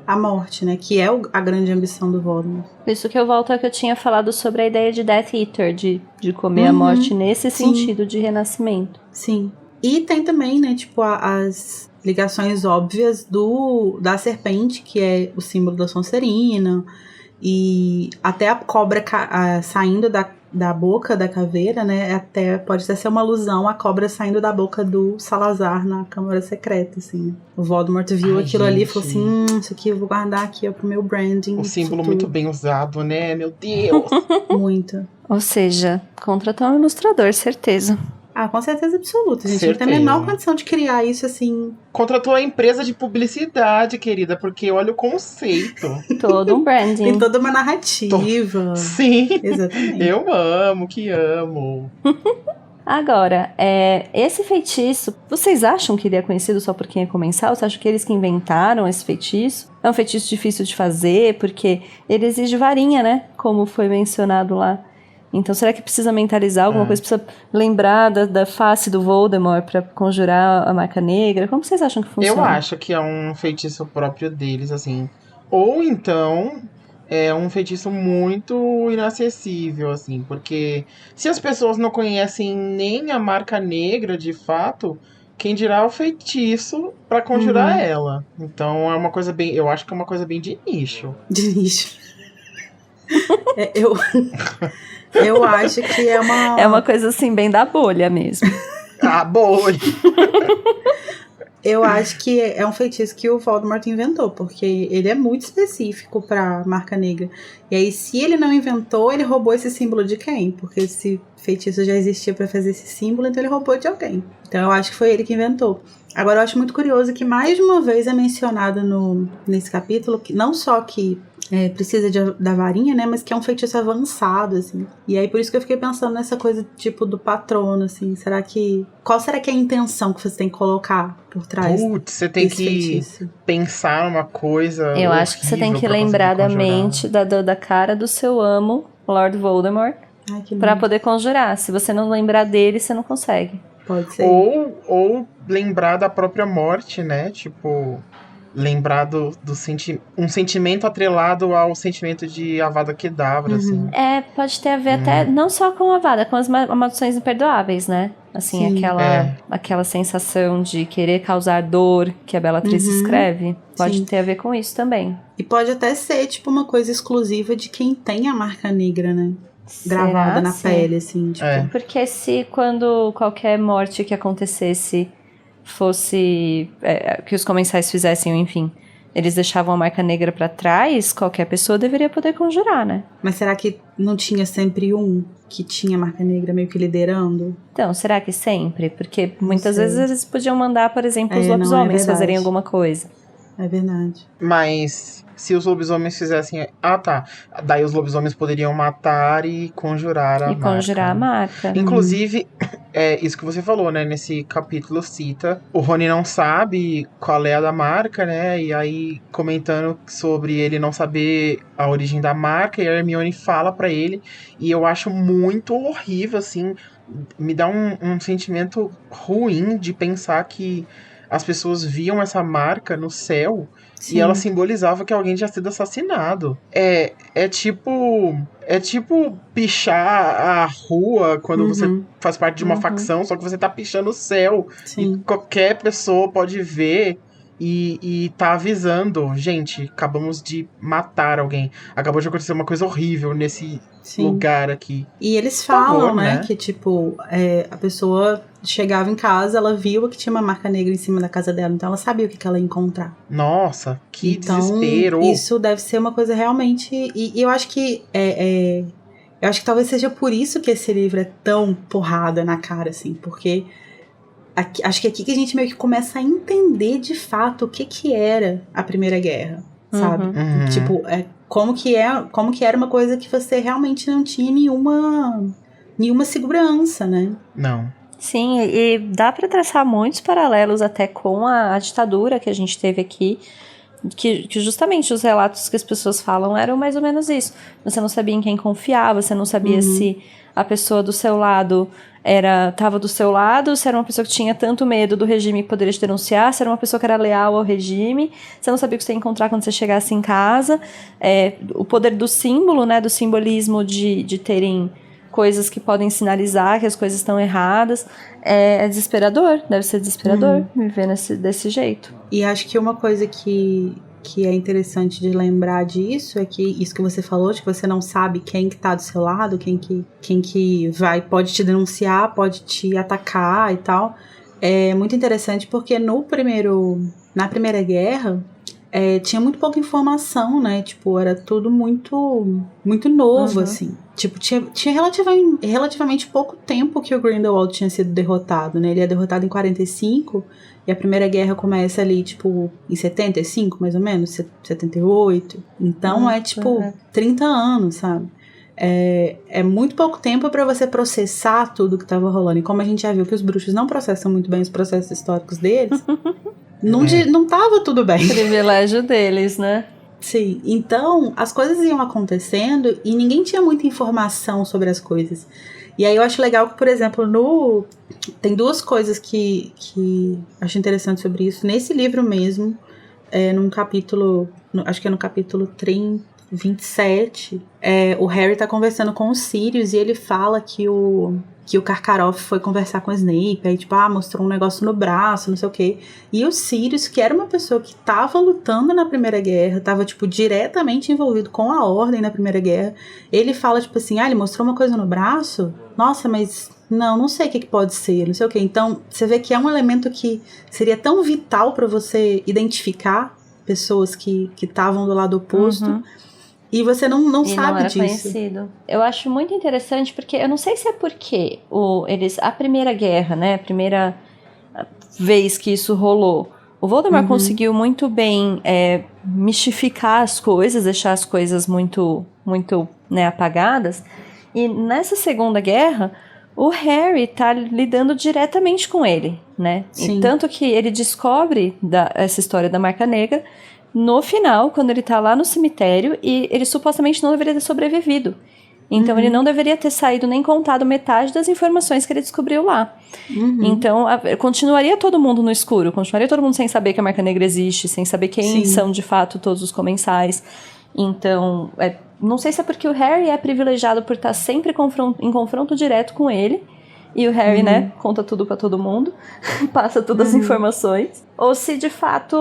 a morte, né? Que é a grande ambição do Voldemort. Por isso que eu volto ao que eu tinha falado sobre a ideia de Death Eater, de comer a morte nesse sentido de renascimento. Sim. E tem também, né, tipo, as ligações óbvias da serpente, que é o símbolo da Sonserina, e até a cobra saindo da boca da caveira, né, até pode até ser uma alusão à cobra saindo da boca do Salazar na Câmara Secreta, assim. O Voldemort viu aquilo ali e falou assim, isso aqui eu vou guardar aqui, ó, pro meu branding. Um símbolo muito bem usado, né, meu Deus. Muito. Ou seja, contratou um ilustrador, certeza. Ah, com certeza absoluta, gente. Certeza. Não tem a menor condição de criar isso, assim. Contratou a empresa de publicidade, querida, porque olha o conceito. Todo um branding. Tem toda uma narrativa. Sim. Exatamente. Eu amo, que amo. Agora, esse feitiço, vocês acham que ele é conhecido só por quem é comensal? Vocês acham que eles que inventaram esse feitiço? É um feitiço difícil de fazer, porque ele exige varinha, né? Como foi mencionado lá. Então, será que precisa mentalizar alguma coisa? Precisa lembrar da face do Voldemort pra conjurar a Marca Negra? Como vocês acham que funciona? Eu acho que é um feitiço próprio deles, assim. Ou então é um feitiço muito inacessível, assim. Porque se as pessoas não conhecem nem a Marca Negra, de fato, quem dirá o feitiço pra conjurar ela. Então é uma coisa bem... Eu acho que é uma coisa bem de nicho. De nicho. Eu acho que é uma... É uma coisa assim, bem da bolha mesmo. Ah, bolha! Eu acho que é um feitiço que o Voldemort inventou, porque ele é muito específico pra Marca Negra. E aí, se ele não inventou, ele roubou esse símbolo de quem? Porque esse feitiço já existia pra fazer esse símbolo, então ele roubou de alguém. Então eu acho que foi ele que inventou. Agora, eu acho muito curioso que mais de uma vez é mencionado nesse capítulo, que não só que precisa da varinha, né? Mas que é um feitiço avançado, assim. E aí, por isso que eu fiquei pensando nessa coisa, tipo, do patrono, assim. Qual será que é a intenção que você tem que colocar por trás Você tem desse que feitiço? pensar numa coisa Eu acho que você tem que lembrar da mente, da cara do seu amo, Lord Voldemort, Ai, que pra lindo. poder conjurar. Se você não lembrar dele, você não consegue. Pode ser. Ou lembrar da própria morte, né? Tipo, lembrar um sentimento atrelado ao sentimento de Avada Kedavra, assim. Pode ter a ver até, não só com a Avada, com as maldições imperdoáveis, né? Assim, Sim. aquela sensação de querer causar dor que a Bellatrix escreve. Pode Sim. ter a ver com isso também. E pode até ser, tipo, uma coisa exclusiva de quem tem a marca negra, né? Gravada Será? na Sim. pele, assim, tipo. Porque se quando qualquer morte que acontecesse fosse que os comensais fizessem, enfim, eles deixavam a marca negra pra trás, qualquer pessoa deveria poder conjurar, né? Mas será que não tinha sempre um que tinha a marca negra meio que liderando? Então, será que sempre? Porque Não muitas sei. vezes eles podiam mandar, por exemplo, os Não, é lobisomens verdade. fazerem alguma coisa. É verdade. Mas se os lobisomens fizessem... Daí os lobisomens poderiam matar e conjurar a marca. Conjurar a marca. Inclusive, isso que você falou, né? Nesse capítulo cita, o Rony não sabe qual é a da marca, né? E aí, comentando sobre ele não saber a origem da marca, e a Hermione fala pra ele. E eu acho muito horrível, assim. Me dá um sentimento ruim de pensar que as pessoas viam essa marca no céu. Sim. E ela simbolizava que alguém tinha sido assassinado. É tipo pichar a rua quando você faz parte de uma facção, só que você tá pichando o céu. Sim. E qualquer pessoa pode ver e tá avisando. Gente, acabamos de matar alguém. Acabou de acontecer uma coisa horrível nesse lugar aqui. E eles falam, favor, né, né? que tipo, a pessoa chegava em casa, ela viu que tinha uma marca negra em cima da casa dela, então ela sabia o que ela ia encontrar. Nossa, que então, desespero. Isso deve ser uma coisa realmente... E eu acho que eu acho que talvez seja por isso que esse livro é tão porrada na cara, assim, porque acho que é aqui que a gente meio que começa a entender de fato o que era a Primeira Guerra, sabe? Tipo, como que era uma coisa que você realmente não tinha nenhuma segurança, né? Não. Sim, e dá para traçar muitos paralelos até com a ditadura que a gente teve aqui, que justamente os relatos que as pessoas falam eram mais ou menos isso. Você não sabia em quem confiar, você não sabia se a pessoa do seu lado estava do seu lado, se era uma pessoa que tinha tanto medo do regime que poderia te denunciar, se era uma pessoa que era leal ao regime, você não sabia o que você ia encontrar quando você chegasse em casa. O poder do símbolo, né, do simbolismo de terem coisas que podem sinalizar que as coisas estão erradas, é desesperador, deve ser desesperador viver desse jeito. E acho que uma coisa que é interessante de lembrar disso é que isso que você falou, de que você não sabe quem que tá do seu lado, quem que pode te denunciar, pode te atacar e tal, é muito interessante porque na Primeira Guerra, tinha muito pouca informação, né? Tipo, era tudo muito, muito novo, assim. Tipo, tinha relativamente pouco tempo que o Grindelwald tinha sido derrotado, né? Ele é derrotado em 45 e a Primeira Guerra começa ali, tipo, em 75, mais ou menos, 78. Então, 30 anos, sabe? É muito pouco tempo para você processar tudo que tava rolando. E como a gente já viu que os bruxos não processam muito bem os processos históricos deles... Não tava tudo bem. Privilégio deles, né? Sim, então as coisas iam acontecendo e ninguém tinha muita informação sobre as coisas. E aí eu acho legal que, por exemplo, tem duas coisas que acho interessante sobre isso. Nesse livro mesmo, num capítulo, acho que é no capítulo 27, o Harry tá conversando com o Sirius e ele fala que o Karkaroff foi conversar com o Snape, aí tipo, mostrou um negócio no braço, não sei o quê. E o Sirius, que era uma pessoa que tava lutando na Primeira Guerra, tava, tipo, diretamente envolvido com a Ordem na Primeira Guerra, ele fala, tipo assim, ele mostrou uma coisa no braço? Nossa, mas não sei o que pode ser, não sei o quê. Então, você vê que é um elemento que seria tão vital pra você identificar pessoas que estavam do lado oposto, e você não sabe não era disso. Conhecido. Eu acho muito interessante porque eu não sei se é porque a Primeira Guerra, né, a primeira vez que isso rolou, O Voldemort conseguiu muito bem mistificar as coisas, deixar as coisas muito, muito, né, apagadas. E nessa Segunda Guerra, o Harry tá lidando diretamente com ele, né? Sim. E tanto que ele descobre essa história da Marca Negra no final, quando ele tá lá no cemitério, e ele supostamente não deveria ter sobrevivido. Então ele não deveria ter saído nem contado metade das informações que ele descobriu lá. Então continuaria todo mundo no escuro, continuaria todo mundo sem saber que a Marca Negra existe, sem saber quem são de fato todos os comensais. Então, não sei se é porque o Harry é privilegiado por estar sempre em confronto direto com ele, e o Harry, né, conta tudo pra todo mundo, passa todas as informações, ou se de fato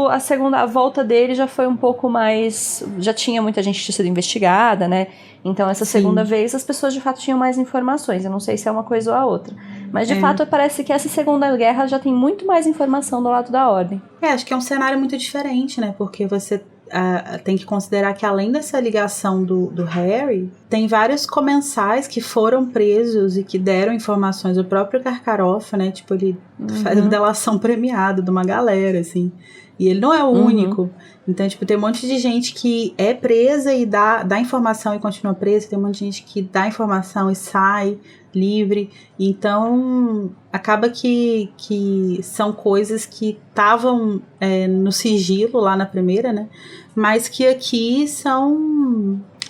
a volta dele já foi um pouco mais, já tinha muita gente que tinha sido investigada, né, então essa segunda vez as pessoas de fato tinham mais informações, eu não sei se é uma coisa ou a outra, mas de fato parece que essa Segunda Guerra já tem muito mais informação do lado da Ordem. Acho que é um cenário muito diferente, né, porque você tem que considerar que além dessa ligação do Harry, tem vários comensais que foram presos e que deram informações. O próprio Karkaroff, né, tipo, ele faz uma delação premiada de uma galera, assim, e ele não é o único. Então, tipo, tem um monte de gente que é presa e dá informação e continua presa, tem um monte de gente que dá informação e sai livre. Então, acaba que são coisas que estavam no sigilo lá na primeira, né? Mas que aqui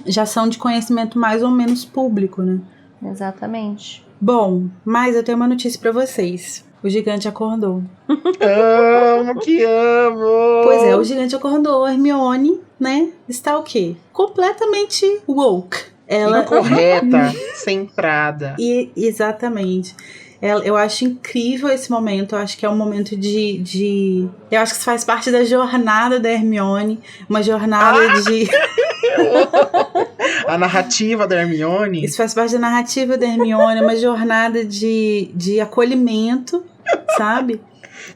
já são de conhecimento mais ou menos público, né? Exatamente. Bom, mas eu tenho uma notícia pra vocês. O gigante acordou. Amo, que amo! Pois é, o gigante acordou. A Hermione, né? Está o quê? Completamente woke. Ela incorreta, centrada. Exatamente. Eu acho incrível esse momento. Eu acho que é um momento de... Eu acho que isso faz parte da jornada da Hermione. Uma jornada de... A narrativa da Hermione. Isso faz parte da narrativa da Hermione. Uma jornada de acolhimento, sabe?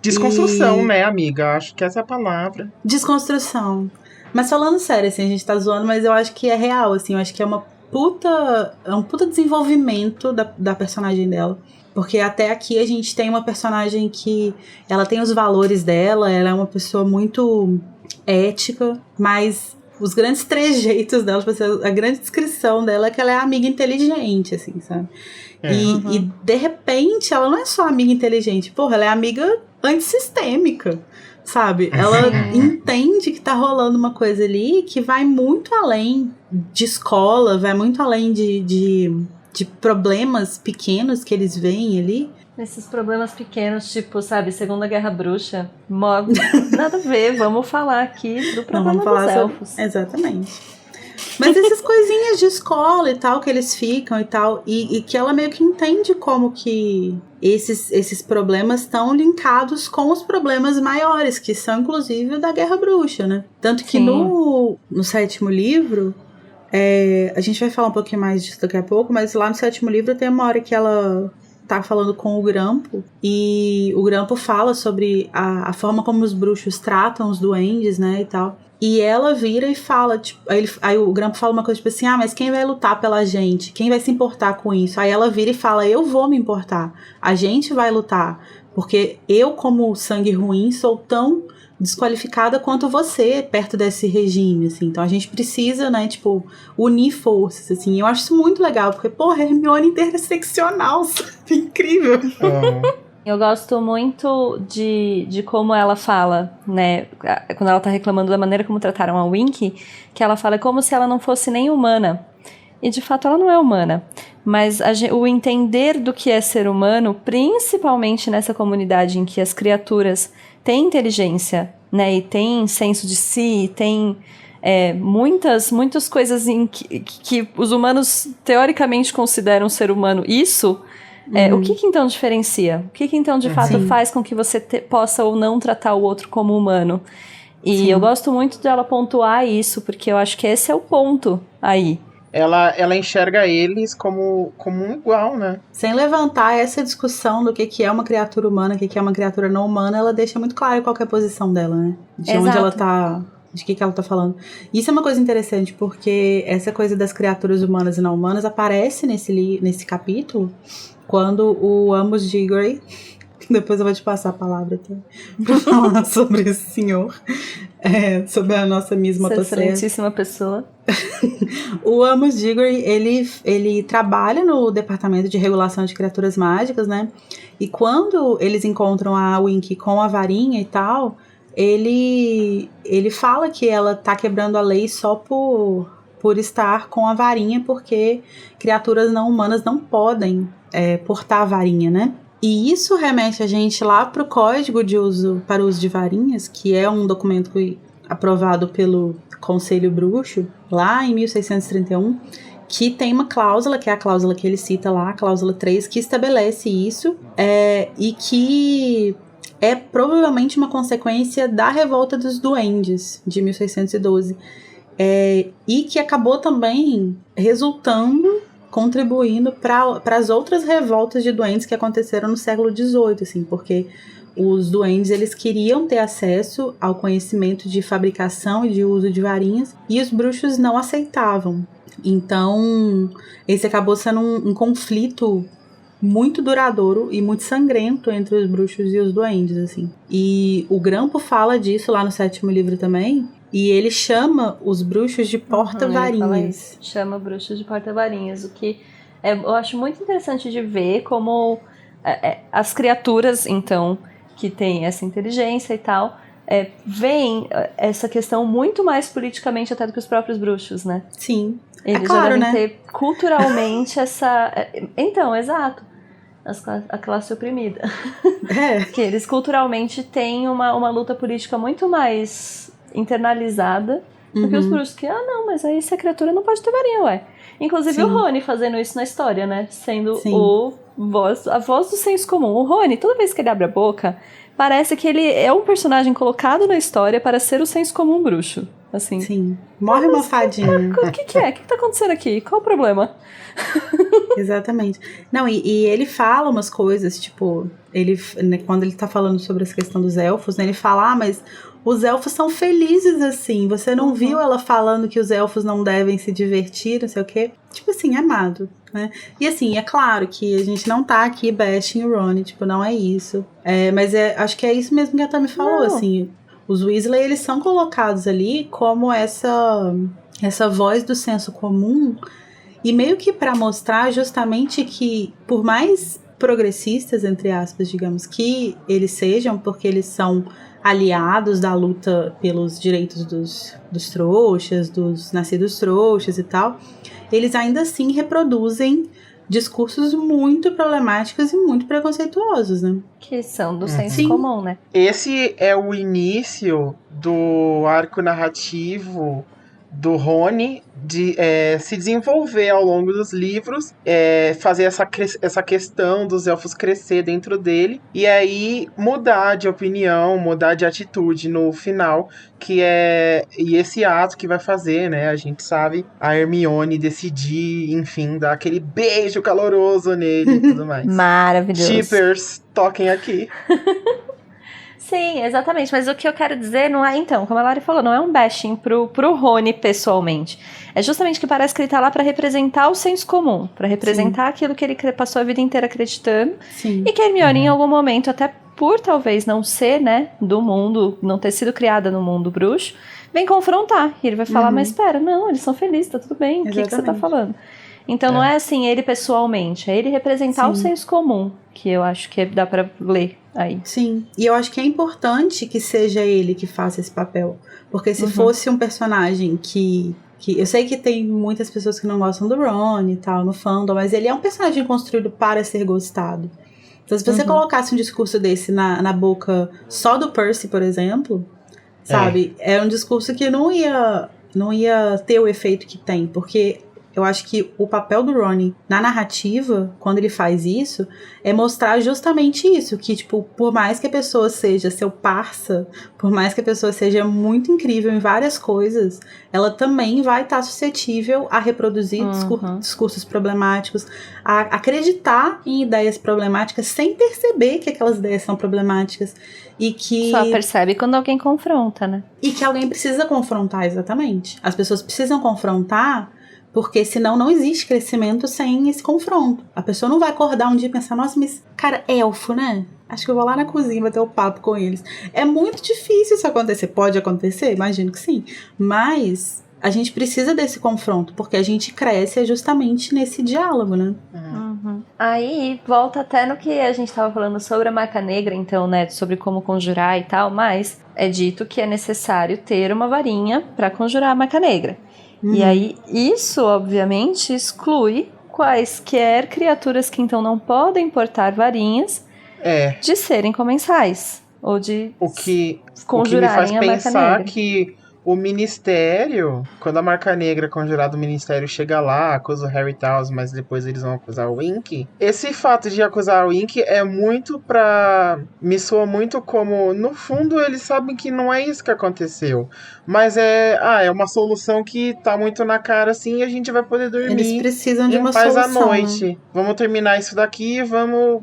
Desconstrução, né, amiga? Acho que essa é a palavra. Desconstrução. Mas falando sério, assim, a gente tá zoando, mas eu acho que é real, assim. Eu acho que é um puta desenvolvimento da personagem dela. Porque até aqui a gente tem uma personagem que ela tem os valores dela, ela é uma pessoa muito ética, mas os grandes trejeitos dela, tipo assim, a grande descrição dela é que ela é amiga inteligente, assim, sabe? E de repente ela não é só amiga inteligente, porra, ela é amiga antissistêmica, sabe? Ela entende que tá rolando uma coisa ali que vai muito além de escola, vai muito além de problemas pequenos que eles veem ali. Esses problemas pequenos, tipo, sabe, Segunda Guerra Bruxa, nada a ver, vamos falar aqui do problema dos elfos. Exatamente. Mas essas coisinhas de escola e tal, que eles ficam e tal, e que ela meio que entende como que esses problemas estão linkados com os problemas maiores, que são inclusive o da Guerra Bruxa, né? Tanto que no 7º livro, a gente vai falar um pouquinho mais disso daqui a pouco, mas lá no 7º livro tem uma hora que ela tá falando com o Grampo, e o Grampo fala sobre a forma como os bruxos tratam os duendes, né, e tal. E ela vira e fala, tipo, aí o Grampo fala uma coisa tipo assim, mas quem vai lutar pela gente? Quem vai se importar com isso? Aí ela vira e fala, eu vou me importar, a gente vai lutar, porque eu, como sangue ruim, sou tão desqualificada quanto você perto desse regime, assim. Então a gente precisa, né, tipo, unir forças, assim. Eu acho isso muito legal, porque, porra, Hermione interseccional, sabe? Incrível. Eu gosto muito de como ela fala, né, quando ela tá reclamando da maneira como trataram a Winky, que ela fala como se ela não fosse nem humana. E de fato ela não é humana. Mas o entender do que é ser humano, principalmente nessa comunidade em que as criaturas têm inteligência, né, e têm senso de si, e têm muitas coisas que os humanos teoricamente consideram ser humano. Isso, o que então diferencia? O que então de fato faz com que você possa ou não tratar o outro como humano? E eu gosto muito dela pontuar isso, porque eu acho que esse é o ponto aí. Ela enxerga eles como um igual, né? Sem levantar essa discussão do que é uma criatura humana, o que é uma criatura não humana, ela deixa muito claro qual que é a posição dela, né? De onde ela tá, de que ela tá falando. Isso é uma coisa interessante, porque essa coisa das criaturas humanas e não humanas aparece nesse capítulo, quando o Amos Diggory Depois eu vou te passar a palavra também pra falar sobre esse senhor. Sobre a nossa Miss Essa Motosserra. excelentíssima pessoa. O Amos Diggory, ele trabalha no departamento de regulação de criaturas mágicas, né? E quando eles encontram a Winky com a varinha e tal, ele fala que ela tá quebrando a lei só por estar com a varinha, porque criaturas não humanas não podem portar a varinha, né? E isso remete a gente lá pro Código de Uso para o Uso de Varinhas, que é um documento aprovado pelo Conselho Bruxo, lá em 1631, que tem uma cláusula, que é a cláusula que ele cita lá, a cláusula 3, que estabelece isso, e que é provavelmente uma consequência da Revolta dos Duendes, de 1612, e que acabou também contribuindo para as outras revoltas de duendes que aconteceram no século XVIII, assim, porque os duendes, eles queriam ter acesso ao conhecimento de fabricação e de uso de varinhas, e os bruxos não aceitavam. Então, esse acabou sendo um conflito muito duradouro e muito sangrento entre os bruxos e os duendes, assim. E o Grampo fala disso lá no 7º livro também, e ele chama os bruxos de porta-varinhas. Chama bruxos de porta-varinhas, o que eu acho muito interessante de ver como as criaturas, então, que têm essa inteligência e tal, veem essa questão muito mais politicamente até do que os próprios bruxos, né? Sim. Eles claro, já devem né? ter culturalmente essa... Então, exato. A classe oprimida. Que eles culturalmente têm uma luta política muito mais internalizada do que os bruxos, que, não, mas aí essa criatura não pode ter varinha, ué. Inclusive Sim. o Rony fazendo isso na história, né? Sendo Sim. a voz do senso comum. O Rony, toda vez que ele abre a boca, parece que ele é um personagem colocado na história para ser o senso comum bruxo. Assim. Sim. Morre uma fadinha. O que é? O que tá acontecendo aqui? Qual o problema? Exatamente. Não, e ele fala umas coisas, tipo, quando ele tá falando sobre essa questão dos elfos, né, ele fala, mas os elfos são felizes assim, você não viu ela falando que os elfos não devem se divertir, não sei o quê? Tipo assim, amado, né? E assim, é claro que a gente não tá aqui bashing o Ron, tipo, não é isso. Mas acho que é isso mesmo que a Tami falou, assim, os Weasley, eles são colocados ali como essa voz do senso comum, e meio que para mostrar justamente que, por mais progressistas, entre aspas, digamos, que eles sejam, porque eles são aliados da luta pelos direitos dos trouxas, dos nascidos trouxas e tal, eles ainda assim reproduzem discursos muito problemáticos e muito preconceituosos, né? Que são do senso comum, né? Esse é o início do arco narrativo do Rony de se desenvolver ao longo dos livros, fazer essa questão dos elfos crescer dentro dele, e aí mudar de opinião, mudar de atitude no final, e esse ato que vai fazer, né, a gente sabe, a Hermione decidir, enfim, dar aquele beijo caloroso nele e tudo mais. Maravilhoso. Shippers, toquem aqui. Sim, exatamente, mas o que eu quero dizer não é, então, como a Lari falou, não é um bashing pro Rony pessoalmente. É justamente que parece que ele tá lá pra representar o senso comum, pra representar aquilo que ele passou a vida inteira acreditando. Sim. E que a Hermione, em algum momento, até por talvez não ser, né, do mundo, não ter sido criada no mundo bruxo, vem confrontar. E ele vai falar, mas espera, não, eles são felizes, tá tudo bem, o que você tá falando? Então não é assim ele pessoalmente, é ele representar o senso comum, que eu acho que dá pra ler aí. Sim, e eu acho que é importante que seja ele que faça esse papel, porque se fosse um personagem que eu sei que tem muitas pessoas que não gostam do Ron e tal no fandom, mas ele é um personagem construído para ser gostado. Então se você colocasse um discurso desse na boca só do Percy, por exemplo, sabe, é um discurso que não ia ter o efeito que tem, porque eu acho que o papel do Ron na narrativa, quando ele faz isso, é mostrar justamente isso, que, tipo, por mais que a pessoa seja seu parça, por mais que a pessoa seja muito incrível em várias coisas, ela também vai estar suscetível a reproduzir discursos problemáticos, a acreditar em ideias problemáticas sem perceber que aquelas ideias são problemáticas. E que... Só percebe quando alguém confronta, né? E que alguém precisa confrontar, exatamente. As pessoas precisam confrontar, Porque senão não existe crescimento sem esse confronto. A pessoa não vai acordar um dia e pensar, nossa, mas, cara, elfo, né? Acho que eu vou lá na cozinha bater o papo com eles. É muito difícil isso acontecer. Pode acontecer? Imagino que sim. Mas a gente precisa desse confronto, porque a gente cresce justamente nesse diálogo, né? Uhum. Aí volta até no que a gente estava falando sobre a marca negra, então, né? Sobre como conjurar e tal, mas é dito que é necessário ter uma varinha para conjurar a marca negra. E aí, isso, obviamente, exclui quaisquer criaturas que então não podem portar varinhas de serem comensais. Ou de conjurarem a marca negra. Que o Ministério, quando a Marca Negra é conjurada, o Ministério chega lá, acusa o Harry e tal, mas depois eles vão acusar o Wink. Esse fato de acusar o Wink é muito me soa muito como, no fundo, eles sabem que não é isso que aconteceu. Mas é uma solução que tá muito na cara, assim, e a gente vai poder dormir eles precisam de em uma paz solução, à noite. Né? Vamos terminar isso daqui e vamos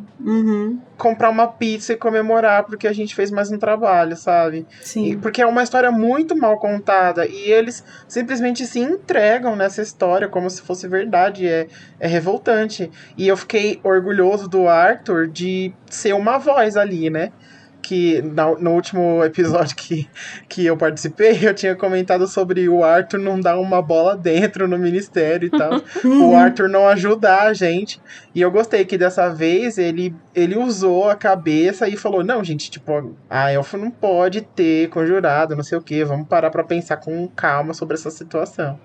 comprar uma pizza e comemorar, porque a gente fez mais um trabalho, sabe? Sim. Porque é uma história muito mal contada, e eles simplesmente se entregam nessa história como se fosse verdade. É revoltante. E eu fiquei orgulhoso do Arthur de ser uma voz ali, né? Que no último episódio que eu participei, eu tinha comentado sobre o Arthur não dar uma bola dentro no ministério e tal. O Arthur não ajudar a gente. E eu gostei que dessa vez ele usou a cabeça e falou, não, gente, tipo, a elfo não pode ter conjurado, não sei o quê. Vamos parar pra pensar com calma sobre essa situação.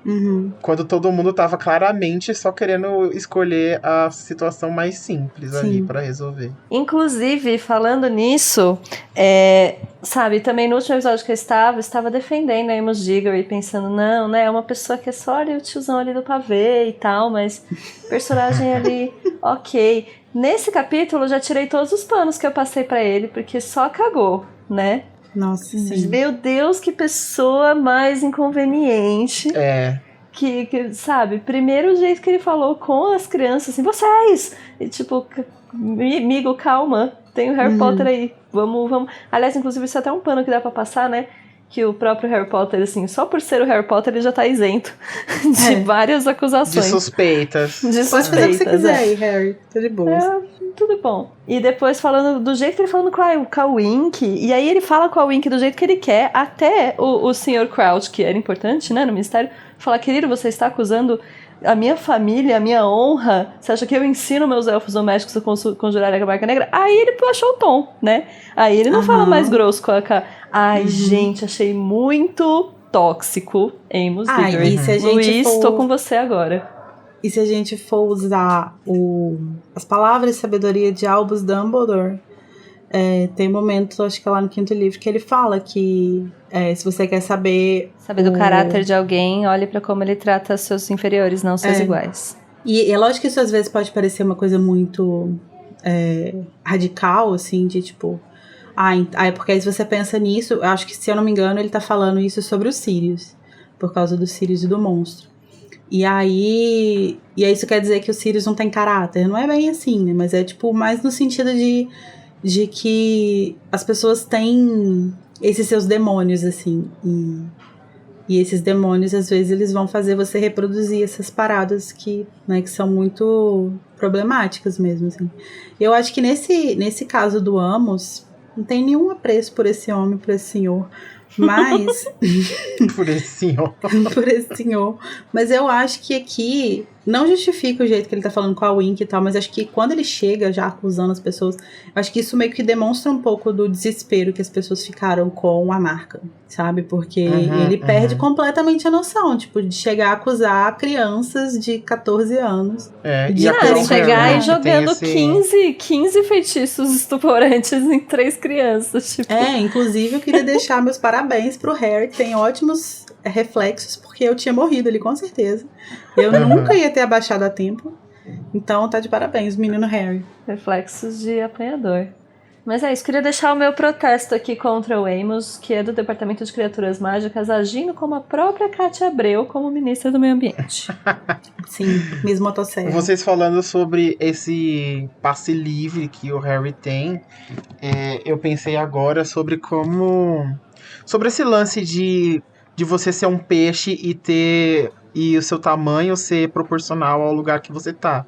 Quando todo mundo tava claramente só querendo escolher a situação mais simples ali pra resolver. Inclusive, falando nisso, sabe, também no último episódio que eu estava defendendo a Amos Diggory, pensando, não, né, é uma pessoa que é só ali o tiozão ali do pavê e tal, mas personagem ali, ok. Nesse capítulo, eu já tirei todos os panos que eu passei pra ele, porque só cagou, né? Nossa, sim. Meu Deus, que pessoa mais inconveniente. Que, sabe, primeiro o jeito que ele falou com as crianças, assim, vocês! E tipo, amigo, calma, tem o Harry Potter aí, vamos. Aliás, inclusive, isso é até um pano que dá pra passar, né? Que o próprio Harry Potter, assim, só por ser o Harry Potter, ele já tá isento de várias acusações. De suspeitas. Pode fazer o que você quiser aí, Harry, tá de boa. Tudo bom. E depois falando do jeito que ele falando com a Wink, e aí ele fala com a Wink do jeito que ele quer, até o Sr. Crouch, que era importante, né, no ministério, fala, querido, você está acusando a minha família, a minha honra, você acha que eu ensino meus elfos domésticos a conjurarem a marca negra? Aí ele baixou o tom, né? Aí ele não fala mais grosso com a... Ai, gente, achei muito tóxico, Amos Diggory. Luiz, tô com você agora. E se a gente for usar as palavras de sabedoria de Albus Dumbledore, tem um momento, acho que é lá no 5º livro, que ele fala que se você quer saber do caráter de alguém, olhe pra como ele trata seus inferiores, não seus iguais. E é lógico que isso às vezes pode parecer uma coisa muito radical, assim, de tipo... porque aí se você pensa nisso, eu acho que, se eu não me engano, ele tá falando isso sobre os Sirius, por causa do Sirius e do monstro. E aí isso quer dizer que o Sirius não tem caráter? Não é bem assim, né? Mas é tipo mais no sentido de que as pessoas têm esses seus demônios, assim. E esses demônios, às vezes, eles vão fazer você reproduzir essas paradas que são muito problemáticas mesmo, assim. Eu acho que nesse caso do Amos, não tem nenhum apreço por esse homem, por esse senhor. Mas... por esse senhor. Por esse senhor. Mas eu acho que aqui não justifica o jeito que ele tá falando com a Wink e tal, mas acho que quando ele chega já acusando as pessoas, acho que isso meio que demonstra um pouco do desespero que as pessoas ficaram com a marca, sabe? Porque ele perde completamente a noção, tipo, de chegar a acusar crianças de 14 anos. De chegar e jogando 15 feitiços estuporantes em 3 crianças, tipo. Inclusive eu queria deixar meus parabéns pro Harry, que tem ótimos reflexos, porque eu tinha morrido ali, com certeza. Eu nunca ia ter abaixado a tempo. Então tá de parabéns, menino Harry. Reflexos de apanhador. Mas é isso, queria deixar o meu protesto aqui contra o Amos, que é do Departamento de Criaturas Mágicas, agindo como a própria Cátia Abreu como ministra do Meio Ambiente. Sim, mesmo motosserra. Vocês falando sobre esse passe livre que o Harry tem, eu pensei agora sobre esse lance de você ser um peixe e ter e o seu tamanho ser proporcional ao lugar que você tá.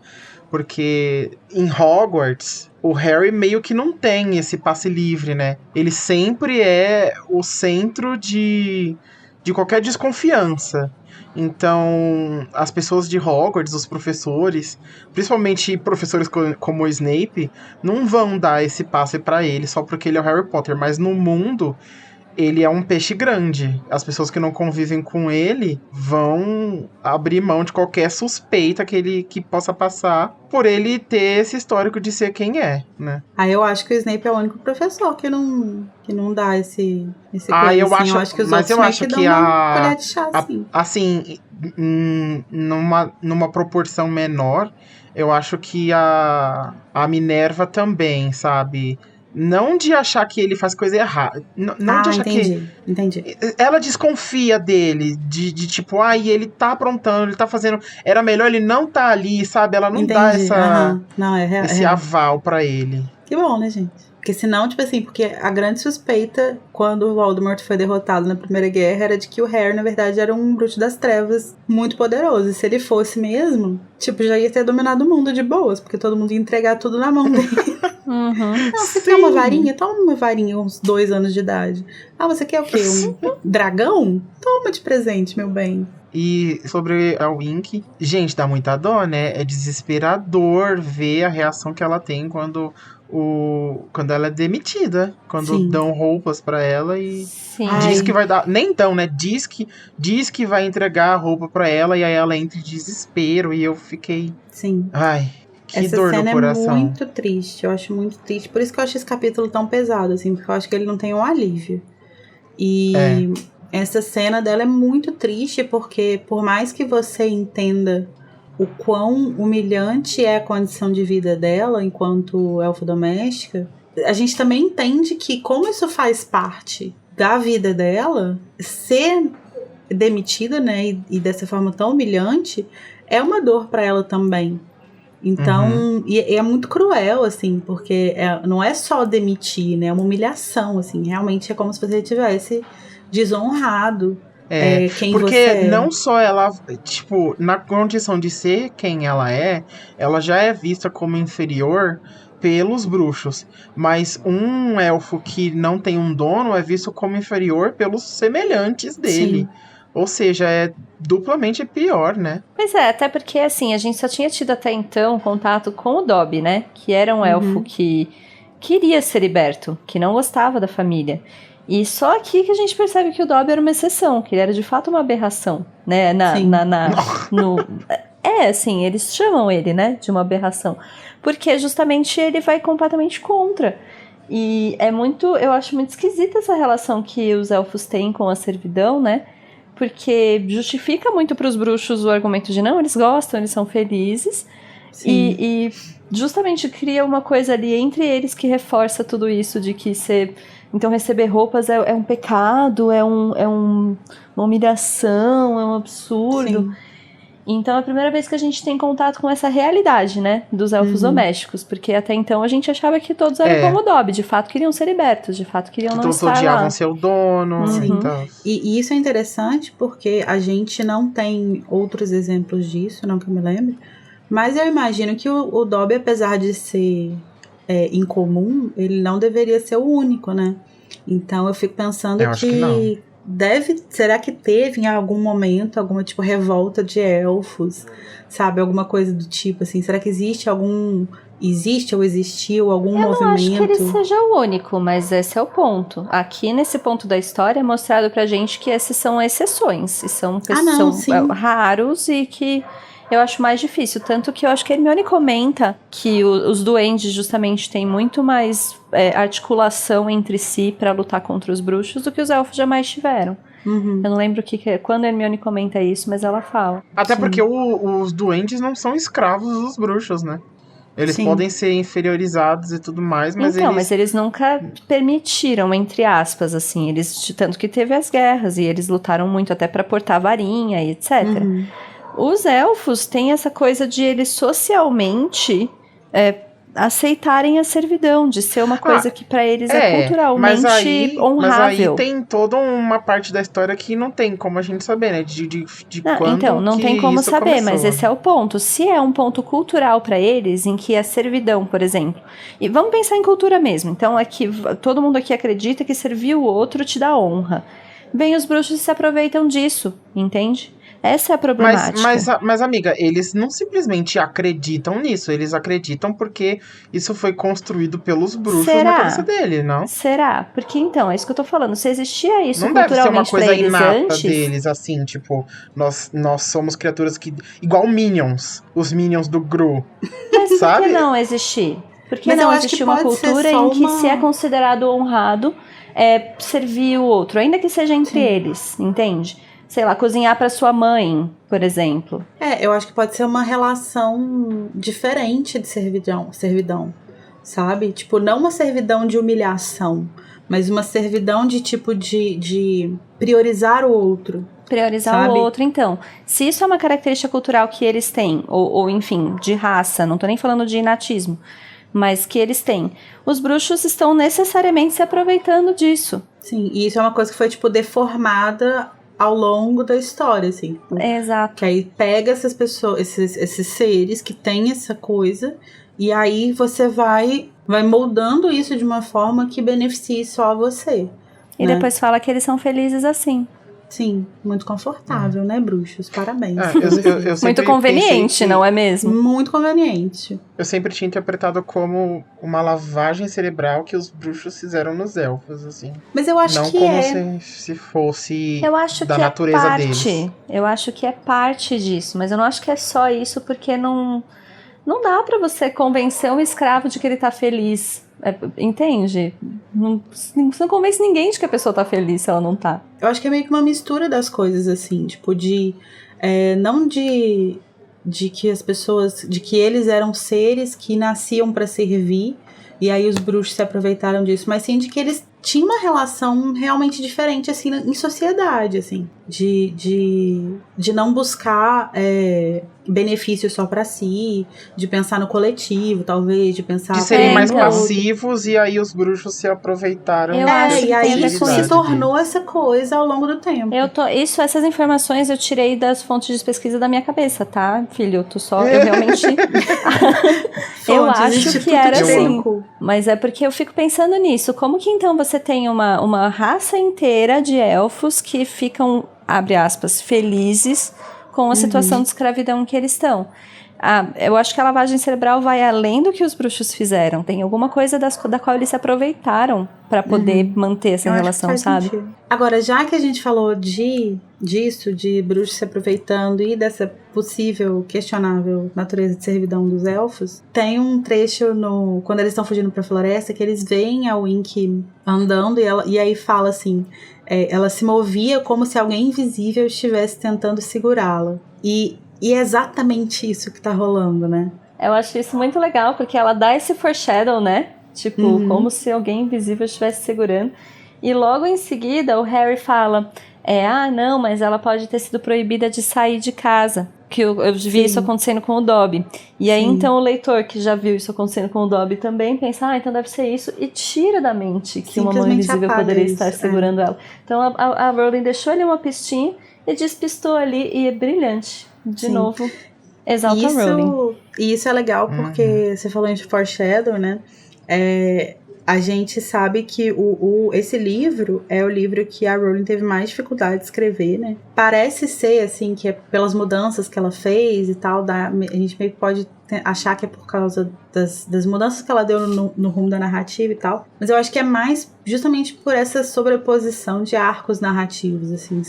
Porque em Hogwarts, o Harry meio que não tem esse passe livre, né? Ele sempre é o centro de qualquer desconfiança. Então, as pessoas de Hogwarts, os professores, principalmente professores como o Snape, não vão dar esse passe pra ele só porque ele é o Harry Potter. Mas no mundo, ele é um peixe grande. As pessoas que não convivem com ele vão abrir mão de qualquer suspeita que possa passar por ele ter esse histórico de ser quem é, né? Aí eu acho que o Snape é o único professor que não dá esse eu coisa, assim. acho, Eu acho que os mas outros eu meio acho que que dão uma colher de chá, assim. assim, numa proporção menor, eu acho que a Minerva também, sabe? Não de achar que ele faz coisa errada. Não de achar entendi. Ela desconfia dele, de tipo, e ele tá aprontando, ele tá fazendo. Era melhor ele não tá ali, sabe? Ela não dá esse aval pra ele. Que bom, né, gente? Porque senão, tipo assim, porque a grande suspeita quando o Voldemort foi derrotado na Primeira Guerra era de que o Harry, na verdade, era um bruxo das trevas muito poderoso. E se ele fosse mesmo, tipo, já ia ter dominado o mundo de boas, porque todo mundo ia entregar tudo na mão dele. Uhum. Não, você quer uma varinha? Toma uma varinha, uns 2 anos de idade. Você quer o quê? Um dragão? Toma de presente, meu bem. E sobre a Wink, gente, dá muita dó, né? É desesperador ver a reação que ela tem quando ela é demitida. Quando dão roupas pra ela e diz que vai dar. Nem dão, né? Diz que vai entregar a roupa pra ela e aí ela entra em desespero. E eu fiquei. Sim. Ai, que essa dor cena no coração. É muito triste. Eu acho muito triste. Por isso que eu acho esse capítulo tão pesado, assim, porque eu acho que ele não tem um alívio. E essa cena dela é muito triste, porque por mais que você entenda o quão humilhante é a condição de vida dela enquanto elfa doméstica, a gente também entende que, como isso faz parte da vida dela, ser demitida, né, e dessa forma tão humilhante, é uma dor para ela também. Então, e é muito cruel, assim, porque não é só demitir, né, é uma humilhação, assim, realmente é como se você tivesse desonrado quem porque você é. Não só ela, tipo, na condição de ser quem ela já é vista como inferior pelos bruxos, mas um elfo que não tem um dono é visto como inferior pelos semelhantes dele. Sim. Ou seja, é duplamente pior, né? Pois é, até porque, assim, a gente só tinha tido até então contato com o Dobby, né? Que era um elfo que queria ser liberto, que não gostava da família. E só aqui que a gente percebe que o Dobby era uma exceção, que ele era de fato uma aberração, né? Assim, eles chamam ele, né, de uma aberração. Porque justamente ele vai completamente contra. E eu acho muito esquisita essa relação que os elfos têm com a servidão, né? Porque justifica muito para os bruxos o argumento de não, eles gostam, eles são felizes. E justamente cria uma coisa ali entre eles que reforça tudo isso de que então receber roupas é um pecado, é uma humilhação, é um absurdo. Sim. Então é a primeira vez que a gente tem contato com essa realidade, né, dos elfos domésticos, porque até então a gente achava que todos eram como o Dobby, de fato queriam ser libertos, de fato queriam não estar lá. Todos odiavam seu dono. Então. E isso é interessante porque a gente não tem outros exemplos disso, não que eu me lembre, mas eu imagino que o Dobby, apesar de ser incomum, ele não deveria ser o único, né? Então eu fico pensando que será que teve em algum momento alguma tipo revolta de elfos, sabe, alguma coisa do tipo assim, será que existe ou existiu algum movimento? Eu não acho que ele seja o único, mas esse é o ponto. Aqui nesse ponto da história é mostrado pra gente que esses são exceções, e são raros e que eu acho mais difícil, tanto que eu acho que a Hermione comenta que os duendes justamente têm muito mais articulação entre si pra lutar contra os bruxos do que os elfos jamais tiveram. Eu não lembro quando a Hermione comenta isso, mas ela fala. Até porque os duendes não são escravos dos bruxos, né? Eles podem ser inferiorizados e tudo mais, mas mas eles nunca permitiram, entre aspas, assim, tanto que teve as guerras e eles lutaram muito até pra portar varinha e etc. Os elfos têm essa coisa de eles socialmente aceitarem a servidão, de ser uma coisa que pra eles é culturalmente mas aí honrável. tem toda uma parte da história que não tem como a gente saber, né? De quando então, não que tem como isso saber, começou. mas esse é o ponto. Se é um ponto cultural pra eles, em que a servidão, por exemplo, e vamos pensar em cultura mesmo, então aqui, todo mundo aqui acredita que servir o outro te dá honra. Bem, os bruxos se aproveitam disso, entende? Essa é a problemática. Mas, amiga, eles não simplesmente acreditam nisso. Eles acreditam porque isso foi construído pelos bruxos na cabeça dele, não? Será? Porque então, é isso que eu tô falando. Se existia isso não deve ser uma culturalmente coisa pra eles inata antes... deles, assim, tipo... Nós somos criaturas que... Igual Minions. Os Minions do Gru. Mas sabe? por que não existir? Por que Mas eu não acho existir que uma pode ser cultura só em que uma- se é considerado honrado servir o outro, ainda que seja entre eles, entende? Sei lá, cozinhar pra sua mãe, por exemplo. Eu acho que pode ser uma relação diferente de servidão, sabe? Tipo, não uma servidão de humilhação, mas uma servidão de tipo de priorizar o outro. Priorizar Sabe? o outro, então. Se isso é uma característica cultural que eles têm, ou enfim, de raça, não tô nem falando de inatismo, mas que eles têm, os bruxos estão necessariamente se aproveitando disso. Sim, e isso é uma coisa que foi, tipo, deformada ao longo da história, assim. Tipo, Exato. que aí pega essas pessoas, esses seres que têm essa coisa, e aí você vai moldando isso de uma forma que beneficie só você. E né? depois fala que eles são felizes assim. Sim, muito confortável, né, bruxos? Parabéns. Eu sempre Muito conveniente, pensei que- não é mesmo? Muito conveniente. Eu sempre tinha interpretado como uma lavagem cerebral que os bruxos fizeram nos elfos, assim. Mas eu acho Não que como é. se fosse Eu acho da que natureza é parte. deles. Eu acho que é parte disso, mas eu não acho que é só isso, porque não dá pra você convencer um escravo de que ele tá feliz. Entende? Você não convence ninguém de que a pessoa tá feliz se ela não tá. Eu acho que é meio que uma mistura das coisas, assim, tipo, não de que as pessoas, de que eles eram seres que nasciam pra servir, e aí os bruxos se aproveitaram disso, mas sim de que eles tinham uma relação realmente diferente, assim, em sociedade, assim, de não buscar benefício só pra si, de pensar no coletivo, talvez, de pensar... De serem mais então. passivos e aí os bruxos se aproveitaram. Eu dessa acho e aí tem a ver isso com se possibilidade tornou essa coisa ao longo do tempo. Essas informações eu tirei das fontes de pesquisa da minha cabeça, tá, filho? Eu realmente. Eu Fontes, acho Instituto que era de assim. Banco. Mas é porque eu fico pensando nisso. Como que então você tem uma raça inteira de elfos que ficam, abre aspas, felizes com a situação de escravidão que eles estão? Eu acho que a lavagem cerebral vai além do que os bruxos fizeram. Tem alguma coisa da qual eles se aproveitaram pra poder manter essa Eu acho que relação, faz sabe? sentido. Agora, já que a gente falou disso, de bruxos se aproveitando e dessa possível, questionável natureza de servidão dos elfos, tem um trecho quando eles estão fugindo pra floresta que eles veem a Winky andando e aí fala assim, ela se movia como se alguém invisível estivesse tentando segurá-la. E é exatamente isso que tá rolando, né? Eu acho isso muito legal, porque ela dá esse foreshadow, né? Tipo, como se alguém invisível estivesse segurando. E logo em seguida, o Harry fala... não, mas ela pode ter sido proibida de sair de casa. Que eu vi isso acontecendo com o Dobby. E aí, então, o leitor que já viu isso acontecendo com o Dobby também pensa, então deve ser isso. E tira da mente que uma mão Simplesmente invisível apaga poderia isso, estar segurando ela. Então, a Rowling deixou ali uma pistinha e despistou ali. E é brilhante. De novo, exalta a Rowling. E isso é legal porque você falou em foreshadow, né? A gente sabe que esse livro é o livro que a Rowling teve mais dificuldade de escrever, né? Parece ser, assim, que é pelas mudanças que ela fez e tal, a gente meio que pode achar que é por causa das mudanças que ela deu no rumo da narrativa e tal. Mas eu acho que é mais justamente por essa sobreposição de arcos narrativos, assim,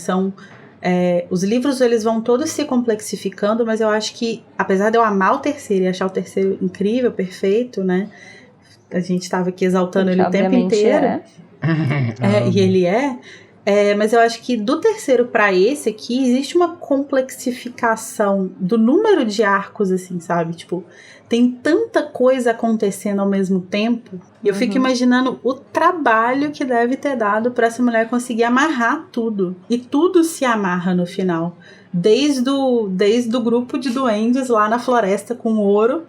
os livros, eles vão todos se complexificando, mas eu acho que, apesar de eu amar o terceiro e achar o terceiro incrível, perfeito, né? A gente estava aqui exaltando ele o tempo inteiro. E ele mas eu acho que do terceiro para esse aqui, existe uma complexificação do número de arcos, assim, sabe? Tipo, tem tanta coisa acontecendo ao mesmo tempo. E eu fico imaginando o trabalho que deve ter dado para essa mulher conseguir amarrar tudo. E tudo se amarra no final. Desde o grupo de duendes lá na floresta com ouro,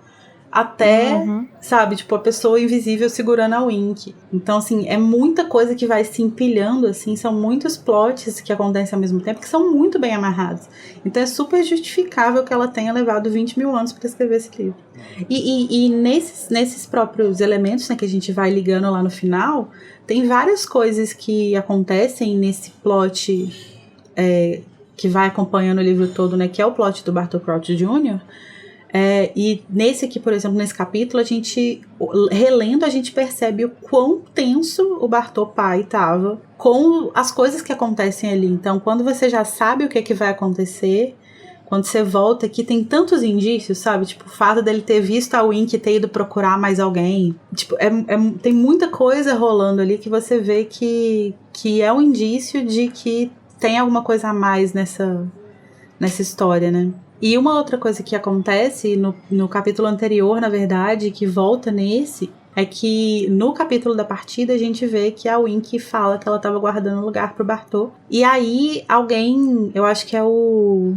até, sabe, tipo, a pessoa invisível segurando a Wink. Então, assim, é muita coisa que vai se empilhando, assim, são muitos plots que acontecem ao mesmo tempo, que são muito bem amarrados. Então é super justificável que ela tenha levado 20 mil anos para escrever esse livro. E nesses próprios elementos, né, que a gente vai ligando lá no final, tem várias coisas que acontecem nesse plot que vai acompanhando o livro todo, né, que é o plot do Bartol Crouch Jr., e nesse aqui, por exemplo, nesse capítulo, a gente, relendo, a gente percebe o quão tenso o Bartol pai estava com as coisas que acontecem ali. Então, quando você já sabe o que vai acontecer, quando você volta aqui, tem tantos indícios, sabe? Tipo, o fato dele ter visto a Wink e ter ido procurar mais alguém. Tipo, tem muita coisa rolando ali que você vê que é um indício de que tem alguma coisa a mais nessa história, né? E uma outra coisa que acontece no capítulo anterior, na verdade, que volta nesse, é que no capítulo da partida a gente vê que a Wink fala que ela estava guardando lugar pro Bartol. E aí alguém, eu acho que é o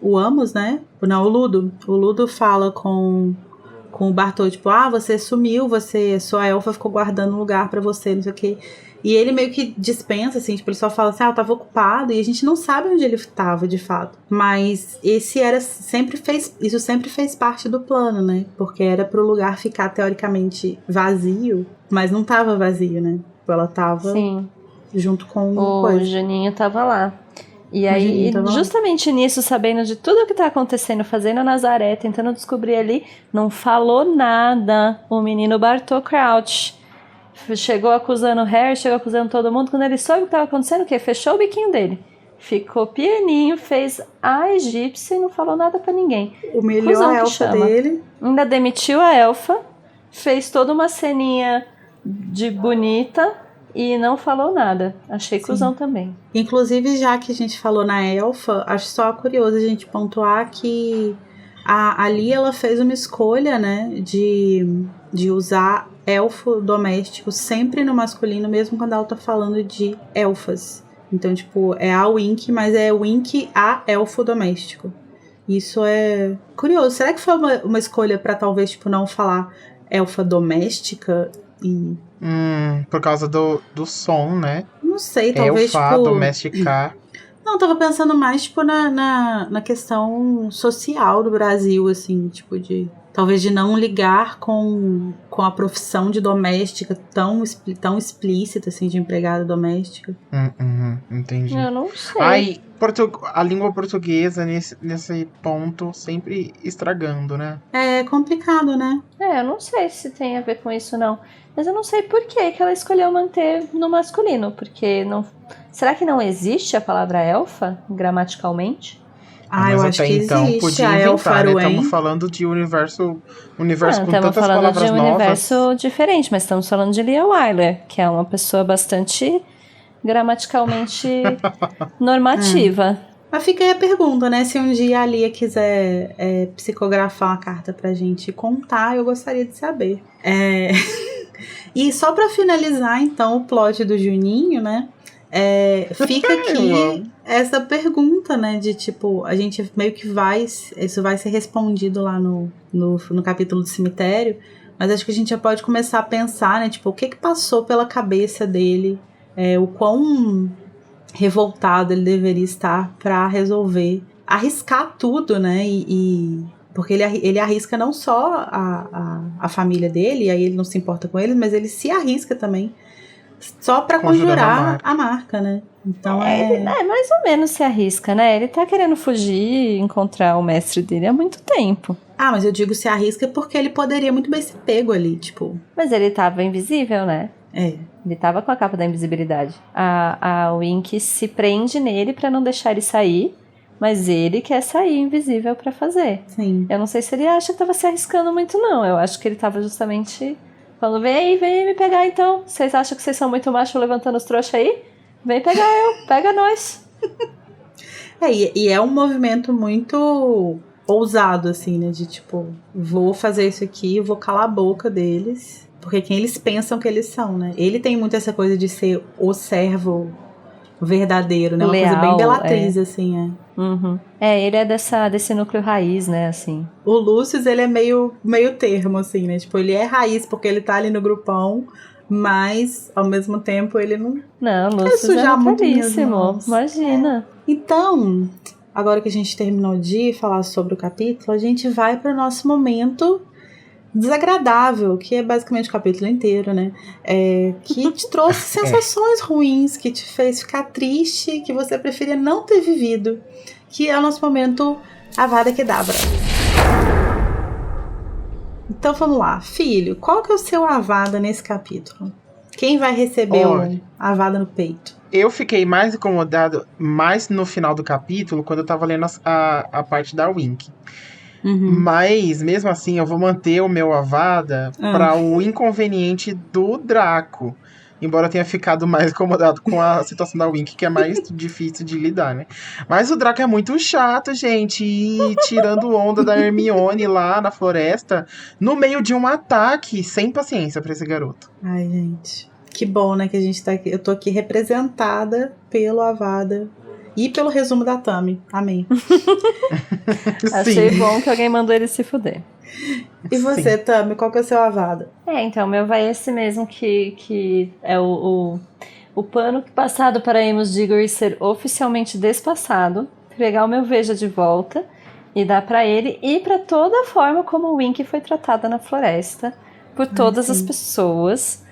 Amos, né? Não, o Ludo. O Ludo fala com o Bartol, tipo, você sumiu, sua elfa ficou guardando lugar pra você, não sei o quê. E ele meio que dispensa, assim, tipo, ele só fala assim, eu tava ocupado, e a gente não sabe onde ele tava, de fato. Mas isso sempre fez parte do plano, né? Porque era pro lugar ficar, teoricamente, vazio, mas não tava vazio, né? Ela tava junto com o Juninho tava lá. E aí, justamente nisso, sabendo de tudo o que tá acontecendo, fazendo a Nazaré, tentando descobrir ali, não falou nada o menino Bartol Crouch. Chegou acusando o Harry, chegou acusando todo mundo. Quando ele soube o que estava acontecendo, o quê? Fechou o biquinho dele. Ficou pianinho, fez a egípcia e não falou nada pra ninguém. Humilhou a elfa dele. Ainda demitiu a elfa, fez toda uma ceninha de bonita e não falou nada. Achei cuzão também. Inclusive, já que a gente falou na elfa, acho só curioso a gente pontuar que ali ela fez uma escolha, né, de usar elfo doméstico sempre no masculino, mesmo quando ela tá falando de elfas. Então, tipo, é a Wink, mas é Wink a elfo doméstico. Isso é curioso. Será que foi uma escolha pra talvez, tipo, não falar elfa doméstica? Por causa do som, né? Não sei, talvez, elfa, tipo... domesticar. Não, tava pensando mais, tipo, na questão social do Brasil, assim, tipo, talvez de não ligar com a profissão de doméstica tão explícita, assim, de empregada doméstica. Entendi. Eu não sei. A língua portuguesa nesse ponto sempre estragando, né? É complicado, né? Eu não sei se tem a ver com isso, não. Mas eu não sei por que ela escolheu manter no masculino, porque não... Será que não existe a palavra elfa, gramaticalmente? Eu acho que então, existe podia a inventar, né? Elfaruém. Estamos falando de universo com tantas palavras novas. Estamos falando de um universo diferente, mas estamos falando de Lia Wyler, que é uma pessoa bastante gramaticalmente normativa. Mas fica aí a pergunta, né? Se um dia a Lia quiser psicografar uma carta pra gente contar, eu gostaria de saber. E só pra finalizar, então, o plot do Juninho, né? Fica aqui essa pergunta, né, de tipo, a gente meio que isso vai ser respondido lá no capítulo do cemitério, mas acho que a gente já pode começar a pensar, né, tipo, o que passou pela cabeça dele, o quão revoltado ele deveria estar pra resolver arriscar tudo, né, porque ele arrisca não só a família dele, e aí ele não se importa com eles, mas ele se arrisca também só pra conjurar a marca, né? Então mais ou menos se arrisca, né? Ele tá querendo fugir, encontrar o mestre dele há muito tempo. Mas eu digo se arrisca porque ele poderia muito bem ser pego ali, tipo... Mas ele tava invisível, né? Ele tava com a capa da invisibilidade. A Wink se prende nele pra não deixar ele sair, mas ele quer sair invisível pra fazer. Sim. Eu não sei se ele acha que tava se arriscando muito, não. Eu acho que ele tava justamente... Falando, vem me pegar então. Vocês acham que vocês são muito macho levantando os trouxas aí? Vem pegar pega nós. E é um movimento muito ousado, assim, né? De tipo, vou fazer isso aqui, vou calar a boca deles. Porque quem eles pensam que eles são, né? Ele tem muito essa coisa de ser o servo verdadeiro, né? Uma Leal, coisa bem Bellatrix, assim, Uhum. Ele é desse núcleo raiz, né, assim. O Lucius, ele é meio termo, assim, né? Tipo, ele é raiz porque ele tá ali no grupão, mas, ao mesmo tempo, ele não Não, quer Lucius sujar é muito minhas caríssimo, mãos. imagina. Então, agora que a gente terminou de falar sobre o capítulo, a gente vai para o nosso momento desagradável, que é basicamente o capítulo inteiro, né? Que te trouxe sensações ruins, que te fez ficar triste, que você preferia não ter vivido, que é o nosso momento Avada Kedavra. Então vamos lá, filho, qual que é o seu Avada nesse capítulo? Quem vai receber o Avada no peito? Eu fiquei mais incomodado mais no final do capítulo, quando eu tava lendo a parte da Wink. Mas, mesmo assim, eu vou manter o meu Avada para o inconveniente do Draco. Embora eu tenha ficado mais incomodado com a situação da Wink, que é mais difícil de lidar, né? Mas o Draco é muito chato, gente. E tirando onda da Hermione lá na floresta, no meio de um ataque, sem paciência pra esse garoto. Ai, gente. Que bom, né, que a gente tá aqui. Eu tô aqui representada pelo Avada e pelo resumo da Tami. Amém. Achei bom que alguém mandou ele se fuder. E você, Tami, qual que é o seu Avada? Então, o meu vai esse mesmo que é o pano passado para Amos Diggory ser oficialmente despassado, pegar o meu Veja de volta e dar pra ele e pra toda a forma como o Wink foi tratada na floresta por todas as pessoas.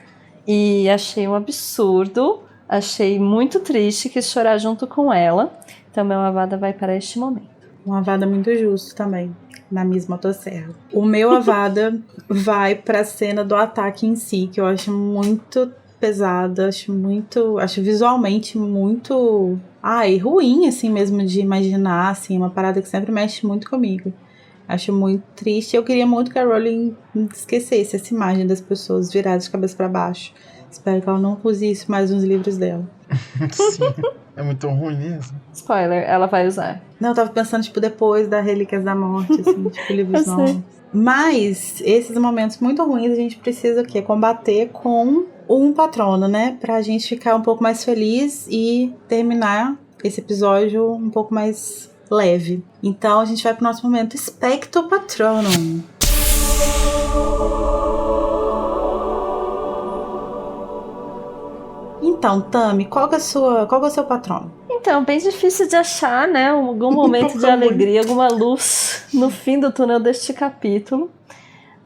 E achei um absurdo, achei muito triste, quis chorar junto com ela. Então, meu Avada vai para este momento. Um Avada muito justo também, na mesma motosserra. O meu Avada vai pra cena do ataque em si, que eu acho muito pesada, acho visualmente muito, ruim, assim mesmo, de imaginar, assim, uma parada que sempre mexe muito comigo. Acho muito triste. Eu queria muito que a Rowling esquecesse essa imagem das pessoas viradas de cabeça pra baixo. Espero que ela não use isso mais nos livros dela. Sim, é muito ruim mesmo. Spoiler, ela vai usar. Não, eu tava pensando, tipo, depois da Relíquias da Morte, assim, tipo, livros novos. Mas, esses momentos muito ruins, a gente precisa o quê? Combater com um patrono, né? Pra gente ficar um pouco mais feliz e terminar esse episódio um pouco mais leve. Então a gente vai pro nosso momento Expecto Patronum. Então, Tami, qual que é o seu patrono? Então, bem difícil de achar, né? Algum momento de alegria, alguma luz no fim do túnel deste capítulo.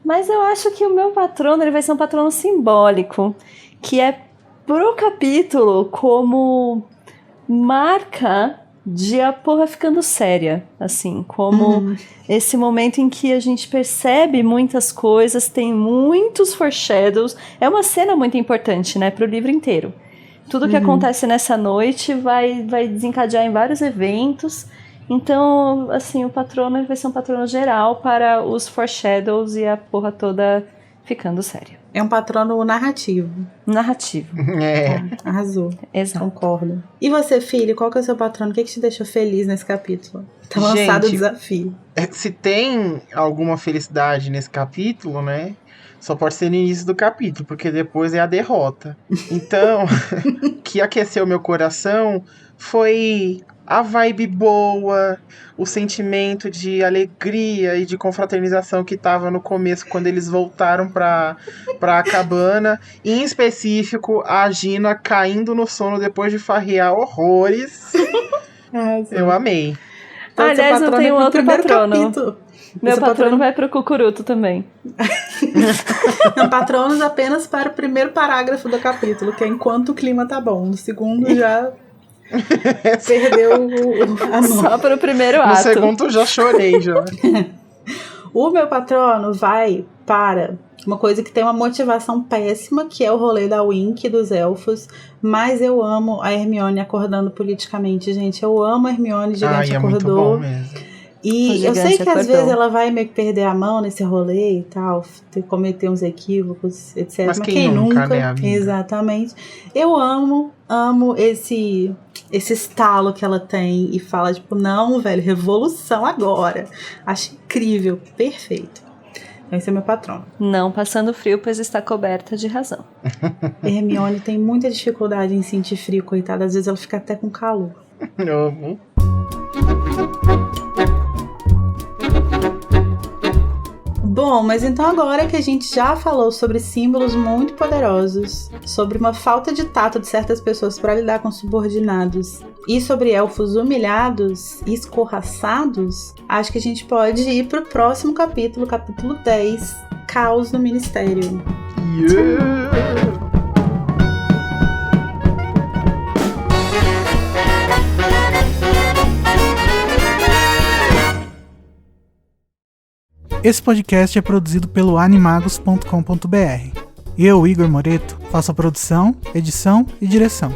Mas eu acho que o meu patrono, ele vai ser um patrono simbólico, que é pro capítulo como marca de a porra ficando séria, assim, como esse momento em que a gente percebe muitas coisas, tem muitos foreshadows, é uma cena muito importante, né, pro livro inteiro. Tudo que acontece nessa noite vai desencadear em vários eventos, então, assim, o patrono vai ser um patrono geral para os foreshadows e a porra toda ficando séria. É um patrono narrativo. Arrasou. Exato. Concordo. E você, filho, qual que é o seu patrono? O que te deixou feliz nesse capítulo? Tá lançado o desafio. Se tem alguma felicidade nesse capítulo, né? Só pode ser no início do capítulo, porque depois é a derrota. Então, o que aqueceu meu coração foi a vibe boa, o sentimento de alegria e de confraternização que tava no começo, quando eles voltaram pra cabana. Em específico, a Gina caindo no sono depois de farrear horrores. Eu amei. Então, aliás, eu tenho outro patrono. Capítulo. Meu patrono vai pro Cucuruto também. Não, patronos apenas para o primeiro parágrafo do capítulo, que é enquanto o clima tá bom. No segundo já perdeu a mão. Só para o primeiro ato. No segundo eu já chorei, já. O meu patrono vai para uma coisa que tem uma motivação péssima, que é o rolê da Wink dos elfos. Mas eu amo a Hermione acordando politicamente, gente. Eu amo a Hermione, gigante acordou. Muito bom mesmo. E eu sei que às vezes ela vai meio que perder a mão nesse rolê e tal, cometer uns equívocos, etc. Mas quem nunca, né, amiga? Exatamente. Eu amo esse estalo que ela tem e fala, tipo, não, velho, revolução agora. Acho incrível, perfeito. Esse é meu patrono. Não passando frio, pois está coberta de razão. Hermione tem muita dificuldade em sentir frio, coitada. Às vezes ela fica até com calor. Bom, mas então agora que a gente já falou sobre símbolos muito poderosos, sobre uma falta de tato de certas pessoas para lidar com subordinados e sobre elfos humilhados e escorraçados, acho que a gente pode ir pro próximo capítulo, capítulo 10, Caos no Ministério. Esse podcast é produzido pelo animagos.com.br. Eu, Igor Moreto, faço a produção, edição e direção.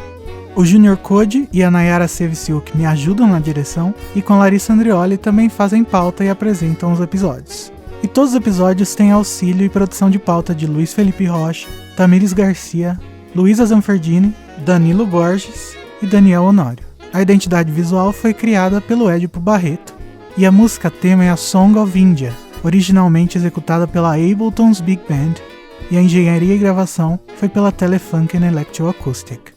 O Junior Code e a Nayara Sevciuk me ajudam na direção e com Larissa Andrioli também fazem pauta e apresentam os episódios. E todos os episódios têm auxílio e produção de pauta de Luiz Felipe Rocha, Tamires Garcia, Luísa Zanferdini, Danilo Borges e Daniel Honório. A identidade visual foi criada pelo Édipo Barreto e a música tema é a Song of India, originalmente executada pela Ableton's Big Band, e a engenharia e gravação foi pela Telefunken Electroacoustic.